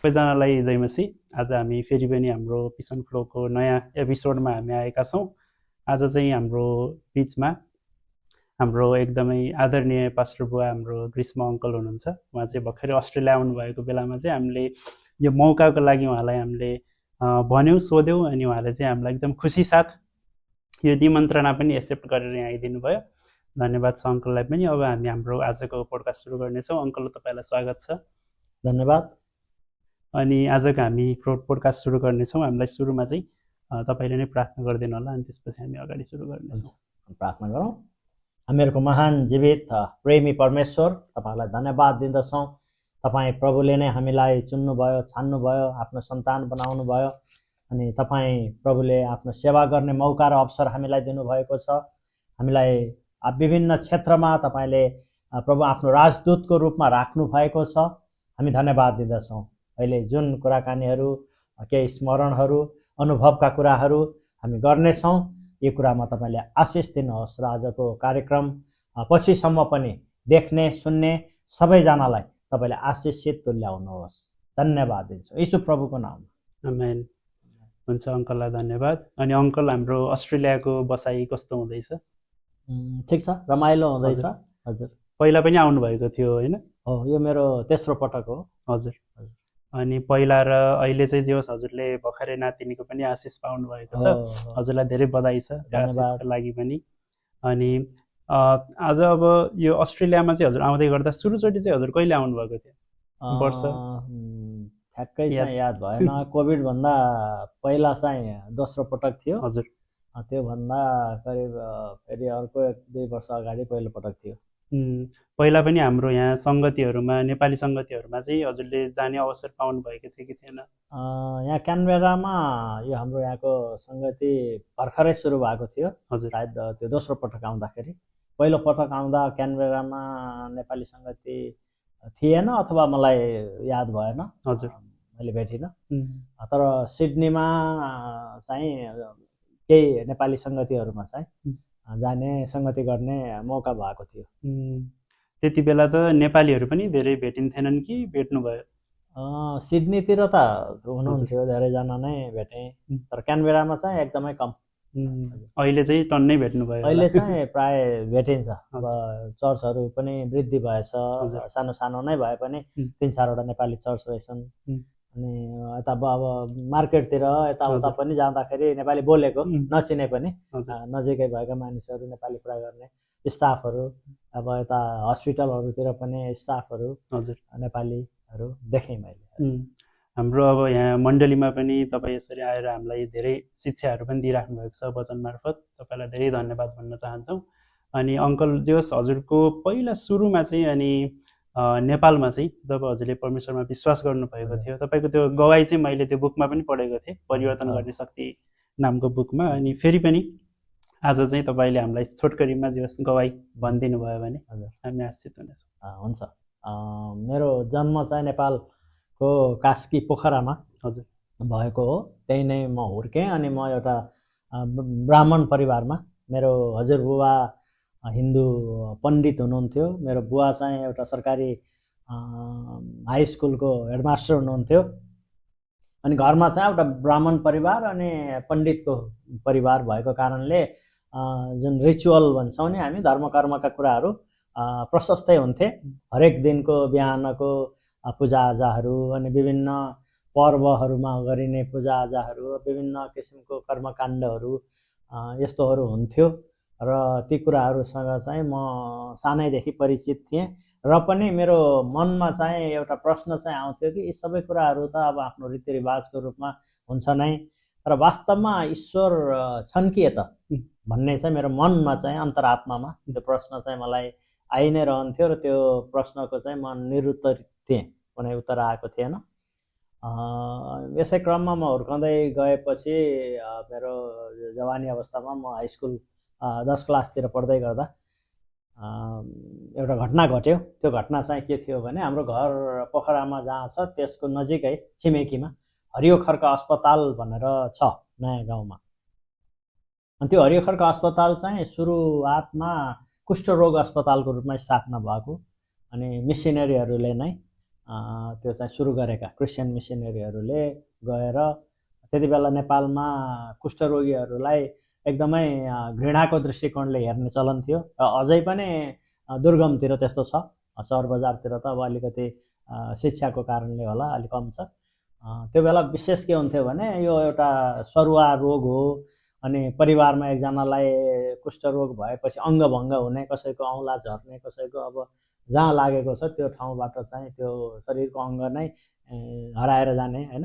सबैजनालाई जय मसी। आज हामी फेरि पनि हाम्रो पिसन फ्लोको नयाँ एपिसोडमा हामी आएका छौँ। आज चाहिँ हाम्रो बिचमा हाम्रो एकदमै आदरणीय पास्टर बुवा हाम्रो ग्रीष्म अङ्कल हुनुहुन्छ। उहाँ चाहिँ भर्खरै अस्ट्रेलिया आउनुभएको बेलामा चाहिँ हामीले यो मौकाको लागि उहाँलाई हामीले भन्यौँ, सोध्यौँ, अनि उहाँले चाहिँ हामीलाई एकदम खुसी साथ यो निमन्त्रणा पनि एक्सेप्ट गरेर यहाँ आइदिनु भयो। धन्यवाद छ अङ्कललाई पनि। अब हामी हाम्रो आजको पोडकास्ट सुरु गर्नेछौँ। अङ्कल, तपाईँलाई स्वागत छ। धन्यवाद। अनि आजको हामी पोडकास्ट सुरु गर्नेछौँ। हामीलाई सुरुमा चाहिँ तपाईँले नै प्रार्थना गरिदिनु होला, अनि त्यसपछि हामी अगाडि सुरु गर्नेछौँ। प्रार्थना गरौँ। हामीहरूको महान जीवित प्रेमी परमेश्वर, तपाईँलाई धन्यवाद दिँदछौँ। तपाईँ प्रभुले नै हामीलाई चुन्नुभयो, छान्नुभयो, आफ्नो सन्तान बनाउनु भयो, अनि तपाईँ प्रभुले आफ्नो सेवा गर्ने मौका र अवसर हामीलाई दिनुभएको छ। हामीलाई विभिन्न क्षेत्रमा तपाईँले प्रभु आफ्नो राजदूतको रूपमा राख्नु भएको छ। हामी धन्यवाद दिँदछौँ। अहिले जुन कुराकानीहरू, केही स्मरणहरू, अनुभवका कुराहरू हामी गर्नेछौँ, यो कुरामा तपाईँले आशिष दिनुहोस् र आजको कार्यक्रम पछिसम्म पनि देख्ने सुन्ने सबैजनालाई तपाईँले आशिषित तुल्याउनुहोस्। धन्यवाद दिन्छु यीशु प्रभुको नाममा, आमेन। हुन्छ, अङ्कललाई धन्यवाद। अनि अङ्कल, हाम्रो अस्ट्रेलियाको बसाइ कस्तो हुँदैछ? ठिक छ, रमाइलो हुँदैछ। हजुर, पहिला पनि आउनुभएको थियो होइन? हो, यो मेरो तेस्रो पटक हो। हजुर। अनि पहिला र अहिले चाहिँ जे होस्, हजुरले भर्खरै नातिनीको पनि आशिष पाउनु भएको छ। हजुरलाई धेरै बधाई छ आशिषको लागि पनि। अनि आज अब यो अस्ट्रेलियामा चाहिँ हजुर आउँदै गर्दा सुरुचोटि चाहिँ हजुर कहिले आउनुभएको थियो? वर्ष ठ्याक्कै चाहिँ याद भएन। कोभिडभन्दा पहिला चाहिँ दोस्रो पटक थियो। हजुर। त्योभन्दा करिब फेरि अर्को 1-2 वर्ष अगाडि पहिलो पटक थियो। पहिला पनि हाम्रो यहाँ सङ्गतिहरूमा, नेपाली सङ्गतिहरूमा चाहिँ हजुरले जाने अवसर पाउनु भएको थियो कि थिएन? यहाँ क्यानबेरामा यो हाम्रो यहाँको सङ्गति भर्खरै सुरु भएको थियो। हजुर। सायद त्यो दोस्रो पटक आउँदाखेरि। पहिलो पटक आउँदा क्यानबेरामा नेपाली सङ्गति थिएन, अथवा मलाई याद भएन। हजुर, मैले भेटिनँ। तर सिडनीमा चाहिँ केही नेपाली सङ्गतिहरूमा चाहिँ जाने, सङ्गति गर्ने मौका भएको थियो। त्यति बेला त नेपालीहरू पनि धेरै भेटिन्थेनन् कि भेट्नुभयो? सिडनीतिर त हुनुहुन्थ्यो, धेरैजना नै भेटेँ, तर क्यानबेरामा चाहिँ एकदमै कम। अहिले चाहिँ टन्नै भेट्नुभयो? अहिले चाहिँ प्राय भेटिन्छ। अब चर्चहरू पनि वृद्धि भएछ, सानो सानो नै भए पनि 3-4वटा नेपाली चर्च रहेछन्। अनि यता अब मार्केटतिर यताउता पनि जाँदाखेरि नेपाली बोलेको नचिने पनि नजिकै भएका मानिसहरू, नेपाली कुरा गर्ने स्टाफहरू, अब यता हस्पिटलहरूतिर पनि स्टाफहरू नेपालीहरू देखेँ मैले। हाम्रो अब यहाँ मण्डलीमा पनि तपाईँ यसरी आएर हामीलाई धेरै शिक्षाहरू पनि दिइराख्नु भएको छ वचन मार्फत। तपाईँलाई धेरै धन्यवाद भन्न चाहन्छौँ। अनि अङ्कल, जे होस्, हजुरको पहिला सुरुमा चाहिँ अनि नेपालमा चाहिँ जब हजुरले परमेश्वरमा विश्वास गर्नुभएको थियो, तपाईँको त्यो गवाई चाहिँ मैले त्यो बुकमा पनि पढेको थिएँ, परिवर्तन गर्ने शक्ति नामको बुकमा। अनि फेरि पनि आज चाहिँ तपाईँले हामीलाई छोटकरीमा जे होस् गवाई भनिदिनु भयो भने हामी आशित हुनेछौँ। हुन्छ। मेरो जन्म चाहिँ नेपालको कास्की पोखरामा हजुर भएको हो। त्यही नै म हुर्केँ। अनि म एउटा ब्राह्मण परिवारमा, मेरो हजुरबुबा हिन्दू पण्डित हुनुहुन्थ्यो। मेरो बुवा चाहिँ एउटा सरकारी हाई स्कुलको हेडमास्टर हुनुहुन्थ्यो। अनि घरमा चाहिँ एउटा ब्राह्मण परिवार अनि पण्डितको परिवार भएको कारणले जुन रिचुअल भन्छौँ नि हामी, धर्मकर्मका कुराहरू प्रशस्तै हुन्थे। हरेक दिनको बिहानको पूजाआजाहरू, अनि विभिन्न पर्वहरूमा गरिने पूजाआजाहरू, विभिन्न किसिमको कर्मकाण्डहरू यस्तोहरू हुन्थ्यो। र ती कुराहरूसँग चाहिँ म सानैदेखि परिचित थिएँ। र पनि मेरो मनमा चाहिँ एउटा प्रश्न चाहिँ आउँथ्यो कि यी सबै कुराहरू त अब आफ्नो रीतिरिवाजको रूपमा हुन्छ नै, तर वास्तवमा ईश्वर छन् कि त भन्ने चाहिँ मेरो मनमा चाहिँ अन्तरात्मामा त्यो प्रश्न चाहिँ मलाई आइ नै रहन्थ्यो। र त्यो प्रश्नको चाहिँ म निरुत्तरित थिएँ, कुनै उत्तर आएको थिएन। यसै क्रममा म हुर्काउँदै गएपछि मेरो जवानी अवस्थामा म हाई स्कुल 10 क्लासतिर पढ्दै गर्दा एउटा घटना घट्यो। त्यो घटना चाहिँ के थियो भने, हाम्रो घर पोखरामा जहाँ छ त्यसको नजिकै छिमेकीमा हरियो खर्क अस्पताल भनेर छ नयाँ गाउँमा। अनि त्यो हरियो खर्क अस्पताल चाहिँ सुरुवातमा कुष्ठरोग अस्पतालको रूपमा स्थापना भएको। अनि मिसनरीहरूले नै त्यो चाहिँ सुरु गरेका क्रिस्चियन मिसनरीहरूले गएर त्यति बेला नेपालमा कुष्ठरोगीहरूलाई एकदमै घृणाको दृष्टिकोणले हेर्ने चलन थियो र अझै पनि दुर्गमतिर त्यस्तो छ। सहर बजारतिर त अब अलिकति शिक्षाको कारणले होला अलिक कम छ। त्यो बेला विशेष के हुन्थ्यो भने यो एउटा सरुवा रोग हो, अनि परिवारमा एकजनालाई कुष्ठरोग भएपछि अङ्गभङ्ग हुने, कसैको औँला झर्ने, कसैको अब जहाँ लागेको छ त्यो ठाउँबाट चाहिँ त्यो शरीरको अङ्ग नै हराएर जाने होइन,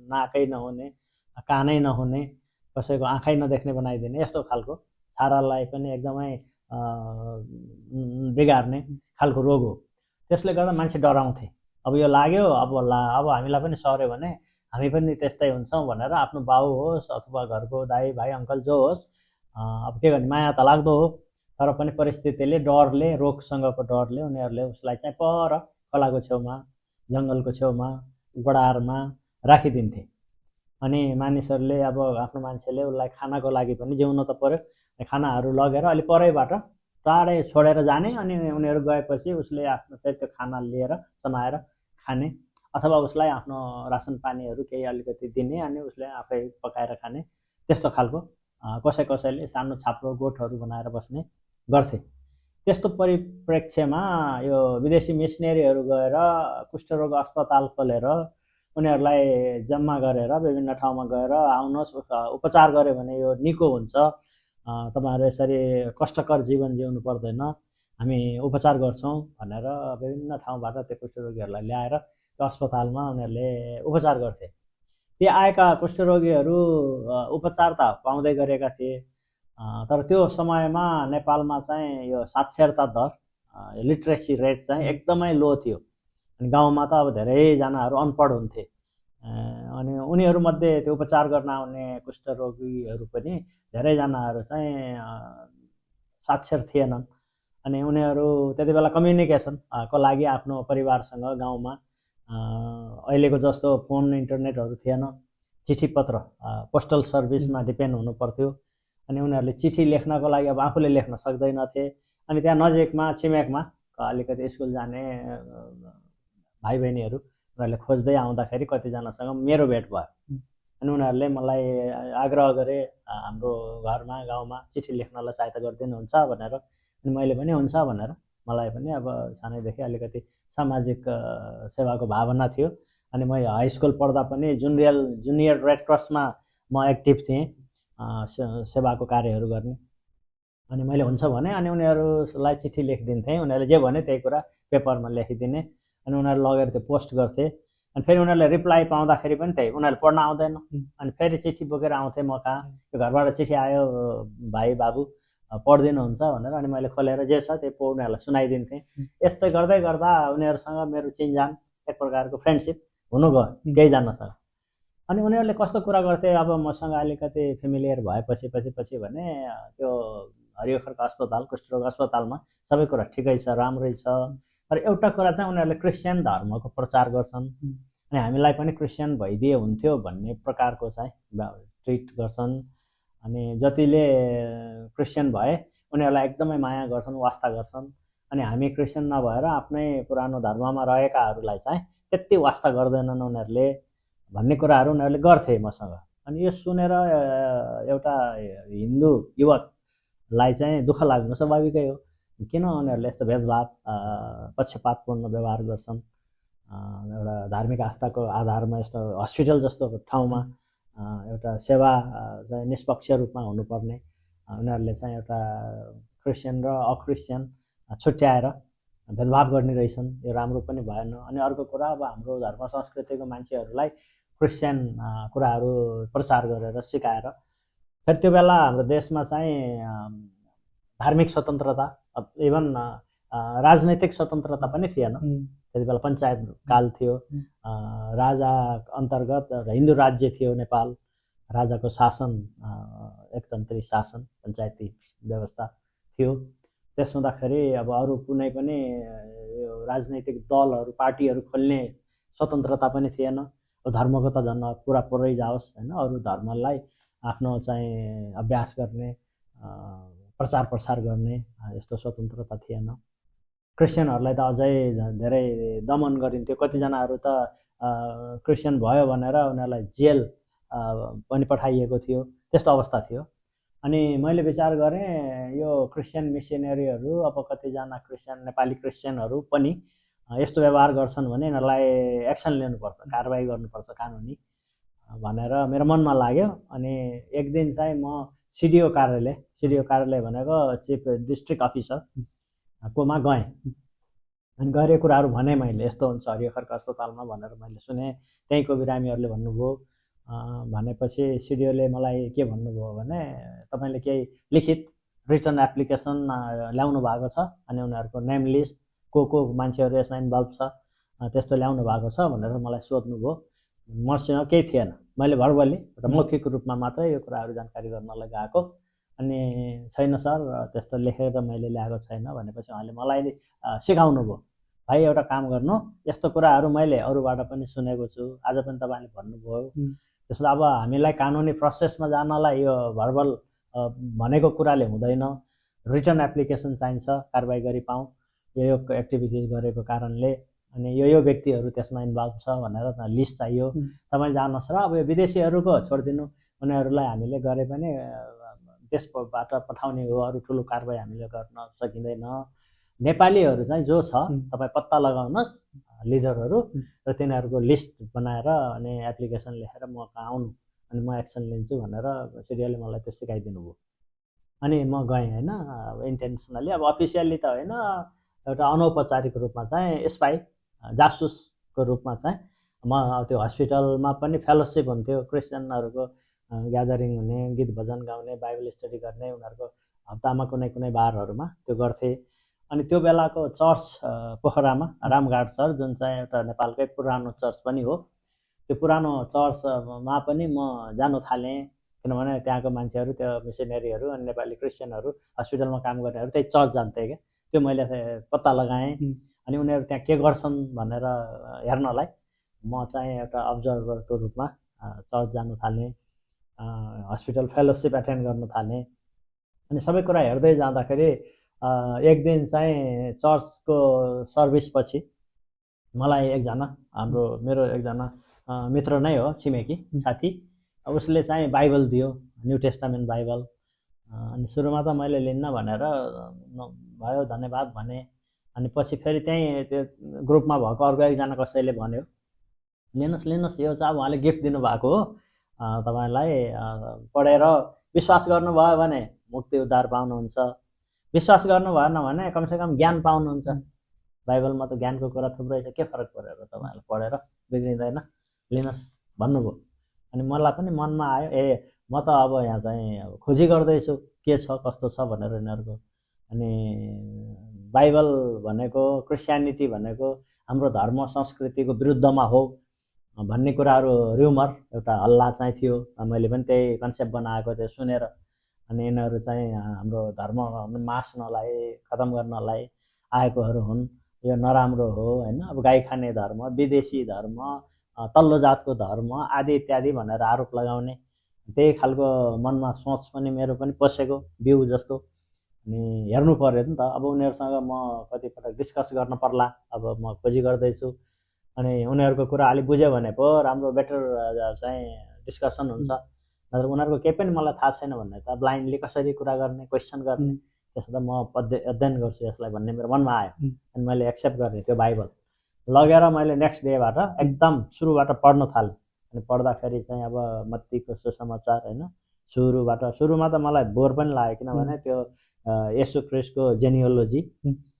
नाकै नहुने, कानै नहुने, कसैको आँखै नदेख्ने बनाइदिने, यस्तो खालको छारालाई पनि एकदमै बिगार्ने खालको रोग हो। त्यसले गर्दा मान्छे डराउँथे, अब यो लाग्यो अब हामीलाई पनि सर्यो भने हामी पनि त्यस्तै हुन्छौँ भनेर आफ्नो बाउ होस् अथवा घरको दाइ भाइ अङ्कल जो होस् अब के गर्ने, माया त लाग्दो हो, तर पनि परिस्थितिले डरले, रोगसँगको डरले उनीहरूले उसलाई चाहिँ पर खोलाको छेउमा, जङ्गलको छेउमा, गडारमा राखिदिन्थे। अनि मानिसहरूले अब आफ्नो मान्छेले उसलाई खानाको लागि पनि जिउन त पर्यो, खानाहरू लगेर अलि परैबाट टाढै छोडेर जाने, अनि उनीहरू गएपछि उसले आफ्नो फेरि त्यो खाना लिएर समाएर खाने, अथवा उसलाई आफ्नो रासन पानीहरू केही अलिकति दिने, अनि उसले आफै पकाएर खाने, त्यस्तो खालको। कसैले सानो छाप्रो गोठहरू बनाएर बस्ने गर्थे। त्यस्तो परिप्रेक्ष्यमा यो विदेशी मिसनरीहरू गएर कुष्ठरोग अस्पताल खोलेर उनीहरूलाई जम्मा गरेर विभिन्न ठाउँमा गएर आउनुहोस् उपचार गऱ्यो भने यो निको हुन्छ, तपाईँहरू यसरी कष्टकर जीवन जिउनु पर्दैन, हामी उपचार गर्छौँ भनेर विभिन्न ठाउँबाट त्यो कुष्ठरोगीहरूलाई ल्याएर त्यो अस्पतालमा उनीहरूले उपचार गर्थे। ती आएका कुष्ठरोगीहरू उपचार त पाउँदै गरेका थिए, तर त्यो समयमा नेपालमा चाहिँ यो साक्षरता दर, लिट्रेसी रेट चाहिँ एकदमै लो थियो। अनि गाउँमा त अब धेरैजनाहरू अनपढ हुन्थे, अनि उनीहरूमध्ये त्यो उपचार गर्न आउने कुष्ठरोगीहरू पनि धेरैजनाहरू चाहिँ साक्षर थिएनन्। अनि उनीहरू त्यति बेला कम्युनिकेसनको लागि आफ्नो परिवारसँग गाउँमा अहिलेको जस्तो फोन इन्टरनेटहरू थिएन, चिठी पत्र पोस्टल सर्भिसमा डिपेन्ड हुनु पर्थ्यो। अनि उनीहरूले चिठी लेख्नको लागि अब आफूले लेख्न सक्दैनथे, अनि त्यहाँ नजिकमा छिमेकमा अलिकति स्कुल जाने भाइ बहिनीहरू उनीहरूले खोज्दै आउँदाखेरि कतिजनासँग मेरो भेट भयो, अनि उनीहरूले मलाई आग्रह गरे हाम्रो घरमा गाउँमा चिठी लेख्नलाई सहायता गरिदिनुहुन्छ भनेर। अनि मैले पनि हुन्छ भनेर, मलाई पनि अब सानैदेखि अलिकति सामाजिक सेवाको भावना थियो। अनि म हाई स्कुल पढ्दा पनि जुनियर रेड क्रसमा म एक्टिभ थिएँ, सेवाको कार्यहरू गर्ने। अनि मैले हुन्छ भने अनि उनीहरूलाई चिठी लेखिदिन्थेँ, उनीहरूले जे भने त्यही कुरा पेपरमा लेखिदिने, अनि उनीहरू लगेर त्यो पोस्ट गर्थे। अनि फेरि उनीहरूले रिप्लाई पाउँदाखेरि पनि त्यही, उनीहरूले पढ्न आउँदैन, अनि फेरि चिठी बोकेर आउँथे म कहाँ, त्यो घरबाट चिठी आयो भाइ बाबु पढिदिनुहुन्छ भनेर, अनि मैले खोलेर जे छ त्यो उनीहरूलाई सुनाइदिन्थेँ। यस्तै गर्दै गर्दा उनीहरूसँग मेरो चिनजान एक प्रकारको फ्रेन्डसिप हुनु गयो केहीजनासँग। अनि उनीहरूले कस्तो कुरा गर्थे, अब मसँग अलिकति फेमिलियर भएपछि पछि भने त्यो हरियोखरको अस्पताल, कुष्ठरोग अस्पतालमा सबै कुरा ठिकै छ, राम्रै छ, तर एउटा कुरा चाहिँ उनीहरूले क्रिस्चियन धर्मको प्रचार गर्छन्, अनि हामीलाई पनि क्रिस्चियन भइदिए हुन्थ्यो भन्ने प्रकारको चाहिँ ट्रिट गर्छन्। अनि जतिले क्रिस्चियन भए उनीहरूलाई एकदमै माया गर्छन्, वास्ता गर्छन्, अनि हामी क्रिस्चियन नभएर आफ्नै पुरानो धर्ममा रहेकाहरूलाई चाहिँ त्यति वास्ता गर्दैनन् उनीहरूले भन्ने कुराहरू उनीहरूले गर्थे मसँग। अनि यो सुनेर एउटा हिन्दू युवकलाई चाहिँ दुःख लाग्नु स्वाभाविकै हो, किन उनीहरूले यस्तो भेदभाव पक्षपातपूर्ण व्यवहार गर्छन्, एउटा धार्मिक आस्थाको आधारमा यस्तो हस्पिटल जस्तो ठाउँमा एउटा सेवा चाहिँ निष्पक्ष रूपमा हुनुपर्ने, उनीहरूले चाहिँ एउटा क्रिस्चियन र अक्रिस्चियन छुट्याएर भेदभाव गर्ने रहेछन्, यो राम्रो पनि भएन। अनि अर्को कुरा, अब हाम्रो धर्म संस्कृतिको मान्छेहरूलाई क्रिस्चियन कुराहरू प्रचार गरेर सिकाएर, फेरि त्यो बेला हाम्रो देशमा चाहिँ धार्मिक स्वतन्त्रता, इभन राजनैतिक स्वतन्त्रता पनि थिएन। त्यति बेला पञ्चायत काल थियो, राजा अन्तर्गत हिन्दू राज्य थियो नेपाल, राजाको शासन, एकतन्त्री शासन, पञ्चायती व्यवस्था थियो। त्यस हुँदाखेरि अब अरू कुनै पनि यो राजनैतिक दलहरू पार्टीहरू खोल्ने स्वतन्त्रता पनि थिएन। धर्मको त झन् पुरा पुरै जाओस् होइन, अरू धर्मलाई आफ्नो चाहिँ अभ्यास गर्ने, प्रचार प्रसार गर्ने यस्तो स्वतन्त्रता थिएन। क्रिस्चियनहरूलाई त अझै धेरै दमन गरिन्थ्यो। कतिजनाहरू त क्रिस्चियन भयो भनेर उनीहरूलाई जेल पनि पठाइएको थियो, त्यस्तो अवस्था थियो। अनि मैले विचार गरेँ यो क्रिस्चियन मिसनरीहरू अब कतिजना क्रिस्चियन नेपाली क्रिस्चियनहरू पनि यस्तो व्यवहार गर्छन् भने यिनीहरूलाई एक्सन लिनुपर्छ, कारबाही गर्नुपर्छ कानुनी भनेर मेरो मनमा लाग्यो। अनि एक दिन चाहिँ म सिडिओ कार्यालय भनेको चिफ डिस्ट्रिक्ट अफिसर कोमा गएँ। अनि गएर कुराहरू भने मैले यस्तो हुन्छ हरियो-खर्क अस्पतालमा भनेर मैले सुने। त्यहीँको बिरामीहरूले भन्नुभयो। भनेपछि सिडिओले मलाई के भन्नुभयो भने तपाईँले केही लिखित रिटर्न एप्लिकेसन ल्याउनु भएको छ अनि उनीहरूको नेम लिस्ट को मान्छेहरू यसमा इन्भल्भ छ त्यस्तो ल्याउनु भएको छ भनेर मलाई सोध्नुभयो। मसँग केही थिएन, मैले भर्बली र मौखिक रूपमा मात्रै यो कुराहरू जानकारी गर्नलाई गएको। अनि छैन सर त्यस्तो लेखेर मैले ल्याएको छैन भनेपछि उहाँले मलाई सिकाउनु भयो, भाइ एउटा काम गर्नु, यस्तो कुराहरू मैले अरूबाट पनि सुनेको छु, आज पनि तपाईँले भन्नुभयो। त्यसो अब हामीलाई कानुनी प्रोसेसमा जानलाई यो भर्बल भनेको कुराले हुँदैन, रिटर्न एप्लिकेसन चाहिन्छ, कारबाही गरी पाऊँ यो एक्टिभिटिज गरेको कारणले। अनि यो व्यक्तिहरू त्यसमा इन्भल्भ छ भनेर लिस्ट चाहियो, तपाईँ जानुहोस् र अब यो विदेशीहरूको छोडिदिनु, उनीहरूलाई हामीले गरे पनि त्यसबाट पठाउने हो, अरू ठुलो कारबाही हामीले गर्न सकिँदैन। नेपालीहरू चाहिँ जो छ तपाईँ पत्ता लगाउनुहोस् लिडरहरू र तिनीहरूको लिस्ट बनाएर अनि एप्लिकेसन लेखेर म कहाँ आउनु अनि म एक्सन लिन्छु भनेर सिडिओले मलाई त्यो सिकाइदिनु भयो। अनि म गएँ होइन, अब इन्टेन्सनली, अब अफिसियल्ली त होइन, एउटा अनौपचारिक रूपमा चाहिँ स्पाई जासुसको रूपमा चाहिँ म त्यो हस्पिटलमा पनि फेलोसिप हुन्थ्यो, क्रिस्चियनहरूको ग्यादरिङ हुने, गीत भजन गाउने, बाइबल स्टडी गर्ने, उनीहरूको हप्तामा कुनै बारहरूमा त्यो गर्थेँ। अनि त्यो बेलाको चर्च पोखरामा रामघाट चर्च जुन चाहिँ एउटा नेपालकै पुरानो चर्च पनि हो, त्यो पुरानो चर्चमा पनि म जानु थालेँ, किनभने त्यहाँको मान्छेहरू त्यो मिसनरीहरू अनि नेपाली क्रिस्चियनहरू हस्पिटलमा काम गर्नेहरू त्यही चर्च जान्थे क्या। त्यो मैले पत्ता लगाएँ। अनि उनीहरू त्यहाँ के गर्छन् भनेर हेर्नलाई म चाहिँ एउटा अब्जर्भरको रूपमा चर्च जानु थालेँ, हस्पिटल फेलोसिप एटेन्ड गर्न थालेँ। अनि सबै कुरा हेर्दै जाँदाखेरि एक दिन चाहिँ चर्चको सर्भिसपछि मलाई मेरो एकजना मित्र नै हो, छिमेकी साथी, उसले चाहिँ बाइबल दियो, न्यू टेस्टामेन्ट बाइबल। अनि सुरुमा त मैले लिन्न भनेर भयो धन्यवाद भने। अनि पछि फेरि त्यहीँ त्यो ग्रुपमा भएको अर्को एकजना कसैले भन्यो लिनुहोस् यो चाहिँ अब उहाँले गिफ्ट दिनुभएको हो, तपाईँलाई पढेर विश्वास गर्नुभयो भने मुक्ति उद्धार पाउनुहुन्छ, विश्वास गर्नु भएन भने कमसेकम ज्ञान पाउनुहुन्छ। बाइबलमा त ज्ञानको कुरा थुप्रै छ, के फरक परेर तपाईँहरूलाई पढेर बिग्रिँदैन, लिनुहोस् भन्नुभयो। अनि मलाई पनि मनमा आयो म त अब यहाँ चाहिँ खोजी गर्दैछु के छ कस्तो छ भनेर यिनीहरूको। अनि बाइबल भनेको क्रिस्चियनिटी भनेको हाम्रो धर्म संस्कृतिको विरुद्धमा हो भन्ने कुराहरू र्युमर एउटा हल्ला चाहिँ थियो। मैले पनि त्यही कन्सेप्ट बनाएको थिएँ सुनेर। अनि यिनीहरू चाहिँ हाम्रो धर्म मास्नलाई खतम गर्नलाई आएकोहरू हुन्, यो नराम्रो हो होइन, अब गाई खाने धर्म, विदेशी धर्म, तल्लो जातको धर्म आदि इत्यादि भनेर आरोप लगाउने त्यही खालको मनमा सोच पनि मेरो पनि पसेको बिउ जस्तो। अनि हेर्नु पर्यो नि त, अब उनीहरूसँग म कतिपटक डिस्कस गर्न पर्ला, अब म खोजी गर्दैछु। अनि उनीहरूको कुरा अलिक बुझ्यो भने पो राम्रो बेटर चाहिँ डिस्कसन हुन्छ, नत्र उनीहरूको केही पनि मलाई थाहा छैन भन्ने त ब्लाइन्डली कसरी कुरा गर्ने, क्वेसन गर्ने, त्यसो त म अध्ययन गर्छु यसलाई भन्ने मेरो मनमा आयो। अनि मैले एक्सेप्ट गरेँ त्यो बाइबल लगेर मैले नेक्स्ट डेबाट एकदम सुरुबाट पढ्न थालेँ। अनि पढ्दाखेरि चाहिँ अब मत्तीको सुसमाचार होइन, सुरुमा त मलाई बोर पनि लाग्यो, किनभने त्यो येशू ख्रिस्टको जेनियोलोजी,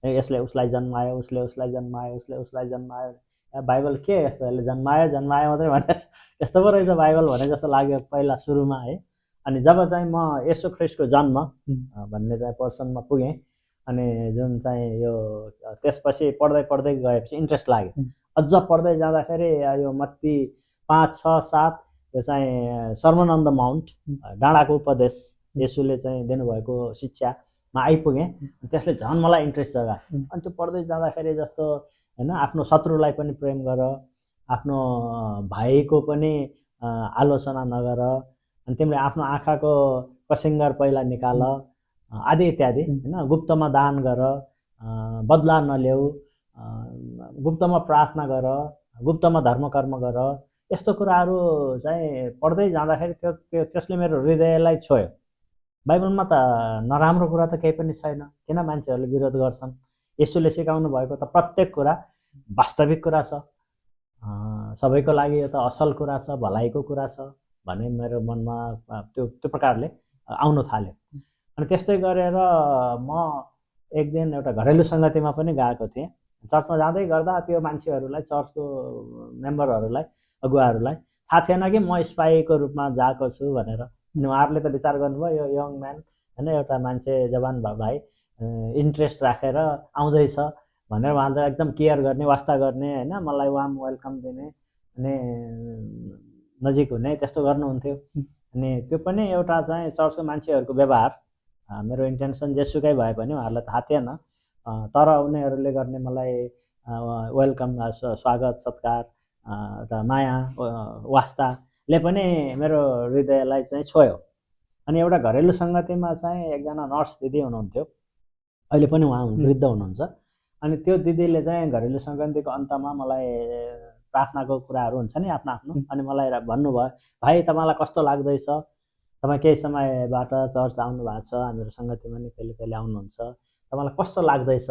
यसले उसलाई जन्मायो, उसले उसलाई जन्मायो, उसले उसलाई जन्मायो, बाइबल के यस्तो यसले जन्मायो मात्रै भने यस्तो पो रहेछ बाइबल भने जस्तो लाग्यो पहिला सुरुमा है। अनि जब चाहिँ म येशू ख्रिस्टको जन्म भन्ने चाहिँ पोर्सनमा पुगेँ, अनि जुन चाहिँ यो त्यसपछि पढ्दै गएपछि इन्ट्रेस्ट लाग्यो। अझ पढ्दै जाँदाखेरि यो मत्ती 5, 6, 7 यो चाहिँ सर्मन अन द माउन्ट, डाँडाको उपदेश, येशूले चाहिँ दिनुभएको शिक्षामा आइपुगेँ। त्यसले झन् मलाई इन्ट्रेस्ट जगायो। अनि त्यो पढ्दै जाँदाखेरि जस्तो होइन, आफ्नो शत्रुलाई पनि प्रेम गर, आफ्नो भाइको पनि आलोचना नगर, अनि तिमीले आफ्नो आँखाको कसिङ्गर पहिला निकाल आदि इत्यादि होइन, गुप्तमा दान गर, बदला नल्याऊ, गुप्तमा प्रार्थना गर, गुप्तमा धर्मकर्म गर, यस्तो कुराहरू चाहिँ पढ्दै जाँदाखेरि त्यसले मेरो हृदयलाई छोयो। बाइबलमा त नराम्रो कुरा त केही पनि छैन, किन मान्छेहरूले विरोध गर्छन्? येशूले सिकाउनु भएको त प्रत्येक कुरा वास्तविक कुरा छ, सबैको लागि यो त असल कुरा छ, भलाइको कुरा छ भन्ने मेरो मनमा त्यो प्रकारले आउनु थाल्यो। अनि त्यस्तै गरेर म एक दिन एउटा घरेलु सङ्गतिमा पनि गएको थिएँ। चर्चमा जाँदै गर्दा त्यो मान्छेहरूलाई, चर्चको मेम्बरहरूलाई, अगुवाहरूलाई थाहा थिएन कि म स्पाईको रूपमा गएको छु भनेर। अनि उहाँहरूले त विचार गर्नुभयो यो यङ म्यान होइन, एउटा मान्छे जवान भाइ इन्ट्रेस्ट राखेर आउँदैछ भनेर उहाँले एकदम केयर गर्ने, वास्ता गर्ने होइन, मलाई वार्म वेलकम दिने अनि नजिक हुने त्यस्तो गर्नुहुन्थ्यो। अनि त्यो पनि एउटा चाहिँ चर्चको मान्छेहरूको व्यवहार। मेरो इन्टेन्सन जेसुकै भए पनि उहाँहरूलाई थाहा थिएन, तर उनीहरूले गर्ने मलाई वेलकम, स्वागत, सत्कार, एउटा माया, वास्ताले पनि मेरो हृदयलाई चाहिँ छोयो। अनि एउटा घरेलु सङ्गतिमा चाहिँ एकजना नर्स दिदी हुनुहुन्थ्यो, अहिले पनि उहाँ वृद्ध हुनुहुन्छ। अनि त्यो दिदीले चाहिँ घरेलु सङ्गतिको अन्तमा मलाई प्रार्थनाको कुराहरू हुन्छ नि आफ्नो आफ्नो, अनि मलाई भन्नुभयो, भाइ तपाईँलाई कस्तो लाग्दैछ, तपाईँ केही समयबाट चर्च आउनु भएको छ, हामीहरू सङ्गतिमा नि कहिले कहिले आउनुहुन्छ, तपाईँलाई कस्तो लाग्दैछ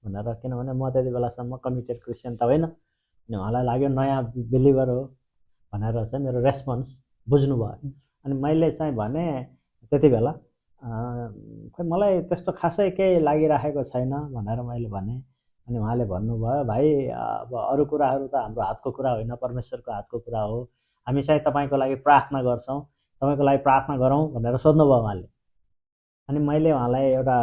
भनेर। किनभने म त्यति बेलासम्म कमिटेड क्रिस्चियन त होइन, अनि उहाँलाई लाग्यो नयाँ बिलिभर हो भनेर चाहिँ मेरो रेस्पोन्स बुझ्नुभयो। अनि मैले चाहिँ भने त्यति बेला खोइ मलाई त्यस्तो खासै केही लागिराखेको छैन भनेर मैले भने। अनि उहाँले भन्नुभयो, भाइ अब अरू कुराहरू त हाम्रो हातको कुरा होइन, परमेश्वरको हातको कुरा हो, हामी चाहिँ तपाईँको लागि प्रार्थना गर्छौँ, तपाईँको लागि प्रार्थना गरौँ भनेर सोध्नुभयो उहाँले। अनि मैले उहाँलाई एउटा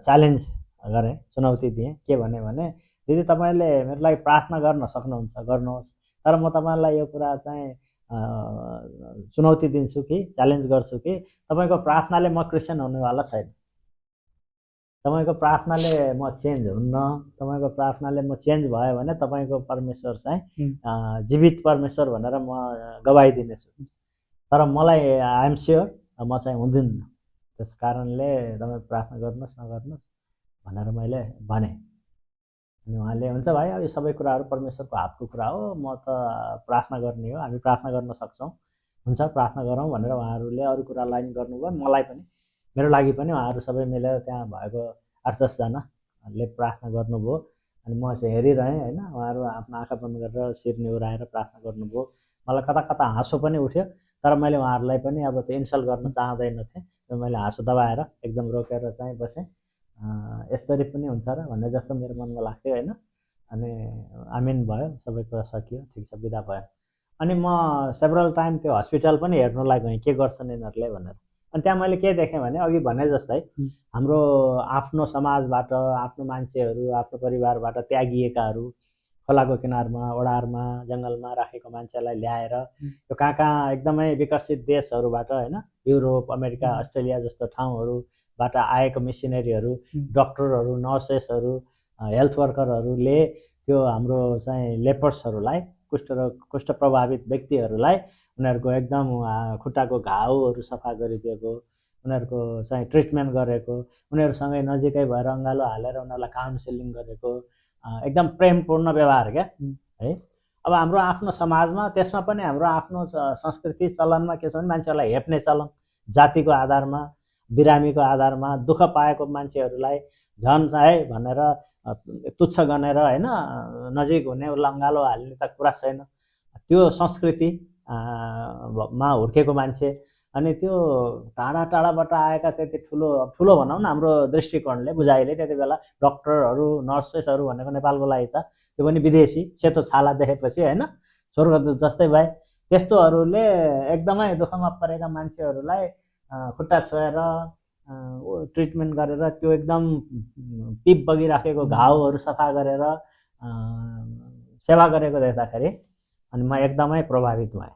च्यालेन्ज गरेँ, चुनौती दिएँ। के भने दिदी तपाईँले मेरो लागि प्रार्थना गर्न सक्नुहुन्छ, गर्नुहोस्, तर म तपाईँलाई यो कुरा चाहिँ चुनौती दिन्छु कि च्यालेन्ज गर्छु कि तपाईँको प्रार्थनाले म क्रिस्चियन हुनेवाला छैन, तपाईँको प्रार्थनाले म चेन्ज हुन्न, तपाईँको प्रार्थनाले म चेन्ज भयो भने तपाईँको परमेश्वर चाहिँ जीवित परमेश्वर भनेर म गवाही दिनेछु, तर मलाई आइएम स्योर म चाहिँ हुँदिन्न, त्यस कारणले तपाईँ प्रार्थना गर्नुहोस् नगर्नुहोस् भनेर मैले भने। अनि उहाँले हुन्छ भाइ अब यो सबै कुराहरू परमेश्वरको हातको कुरा हो, म त प्रार्थना गर्ने हो, हामी प्रार्थना गर्न सक्छौँ, हुन्छ प्रार्थना गरौँ भनेर उहाँहरूले अरू कुरा लाइन गर्नुभयो। मलाई पनि, मेरो लागि पनि उहाँहरू सबै मिलेर त्यहाँ भएको 8-10 जनाले प्रार्थना गर्नुभयो। अनि म चाहिँ हेरिरहेँ होइन, उहाँहरू आफ्नो आँखा बन्द गरेर शिर निहुराएर प्रार्थना गर्नुभयो। मलाई कता कता हाँसो पनि उठ्यो, तर मैले उहाँहरूलाई पनि अब त्यो इन्सल्ट गर्न चाहँदैनथेँ, मैले हाँसो दबाएर एकदम रोकेर चाहिँ बसेँ। यसरी पनि हुन्छ र भन्ने जस्तो मेरो मनमा लाग्थ्यो होइन। अनि आमिन भयो, सबै कुरा सकियो, ठिक छ, बिदा भयो। अनि म सेभरल टाइम त्यो हस्पिटल पनि हेर्नुलाई गएँ के गर्छन् यिनीहरूले भनेर। अनि त्यहाँ मैले के देखेँ भने अघि भने जस्तै हाम्रो आफ्नो समाजबाट, आफ्नो मान्छेहरू, आफ्नो परिवारबाट त्यागिएकाहरू खोलाको किनारमा, ओडारमा, जङ्गलमा राखेको मान्छेलाई ल्याएर यो कहाँ कहाँ एकदमै विकसित देशहरूबाट होइन, युरोप, अमेरिका, अस्ट्रेलिया जस्तो ठाउँहरूबाट आएको मिसनरीहरू, डक्टरहरू, नर्सेसहरू, हेल्थ वर्करहरूले त्यो हाम्रो चाहिँ लेपर्सहरूलाई, कुष्ठ प्रभावित व्यक्तिहरूलाई उनीहरूको एकदम खुट्टाको घाउहरू सफा गरिदिएको, उनीहरूको चाहिँ ट्रिटमेन्ट गरेको, उनीहरूसँगै नजिकै भएर अँगालो हालेर उनीहरूलाई काउन्सिलिङ गरेको, एकदम प्रेमपूर्ण व्यवहार क्या है। अब हाम्रो आफ्नो समाजमा त्यसमा पनि हाम्रो आफ्नो संस्कृति चलनमा के छ भने मान्छेहरूलाई हेप्ने चलन, जातिको आधारमा, बिरामीको आधारमा, दुःख पाएको मान्छेहरूलाई झन् है भनेर तुच्छ गनेर होइन नजिक हुने, उसलाई अँगालो हाल्ने त कुरा छैन। त्यो संस्कृति मा हुर्केको मान्छे, अनि त्यो टाढा टाढाबाट आएका त्यति ठुलो ठुलो भनौँ न हाम्रो दृष्टिकोणले, बुझाइले त्यति बेला डक्टरहरू, नर्सेसहरू भनेको नेपालको लागि छ, त्यो पनि विदेशी, सेतो छाला देखेपछि होइन, स्वर्गदूत जस्तै भए। त्यस्तोहरूले एकदमै दुःखमा परेका मान्छेहरूलाई खुट्टा छोएर ट्रिटमेन्ट गरेर त्यो एकदम पिप बगिराखेको घाउहरू सफा गरेर सेवा गरेको देख्दाखेरि अनि म एकदमै प्रभावित भएँ।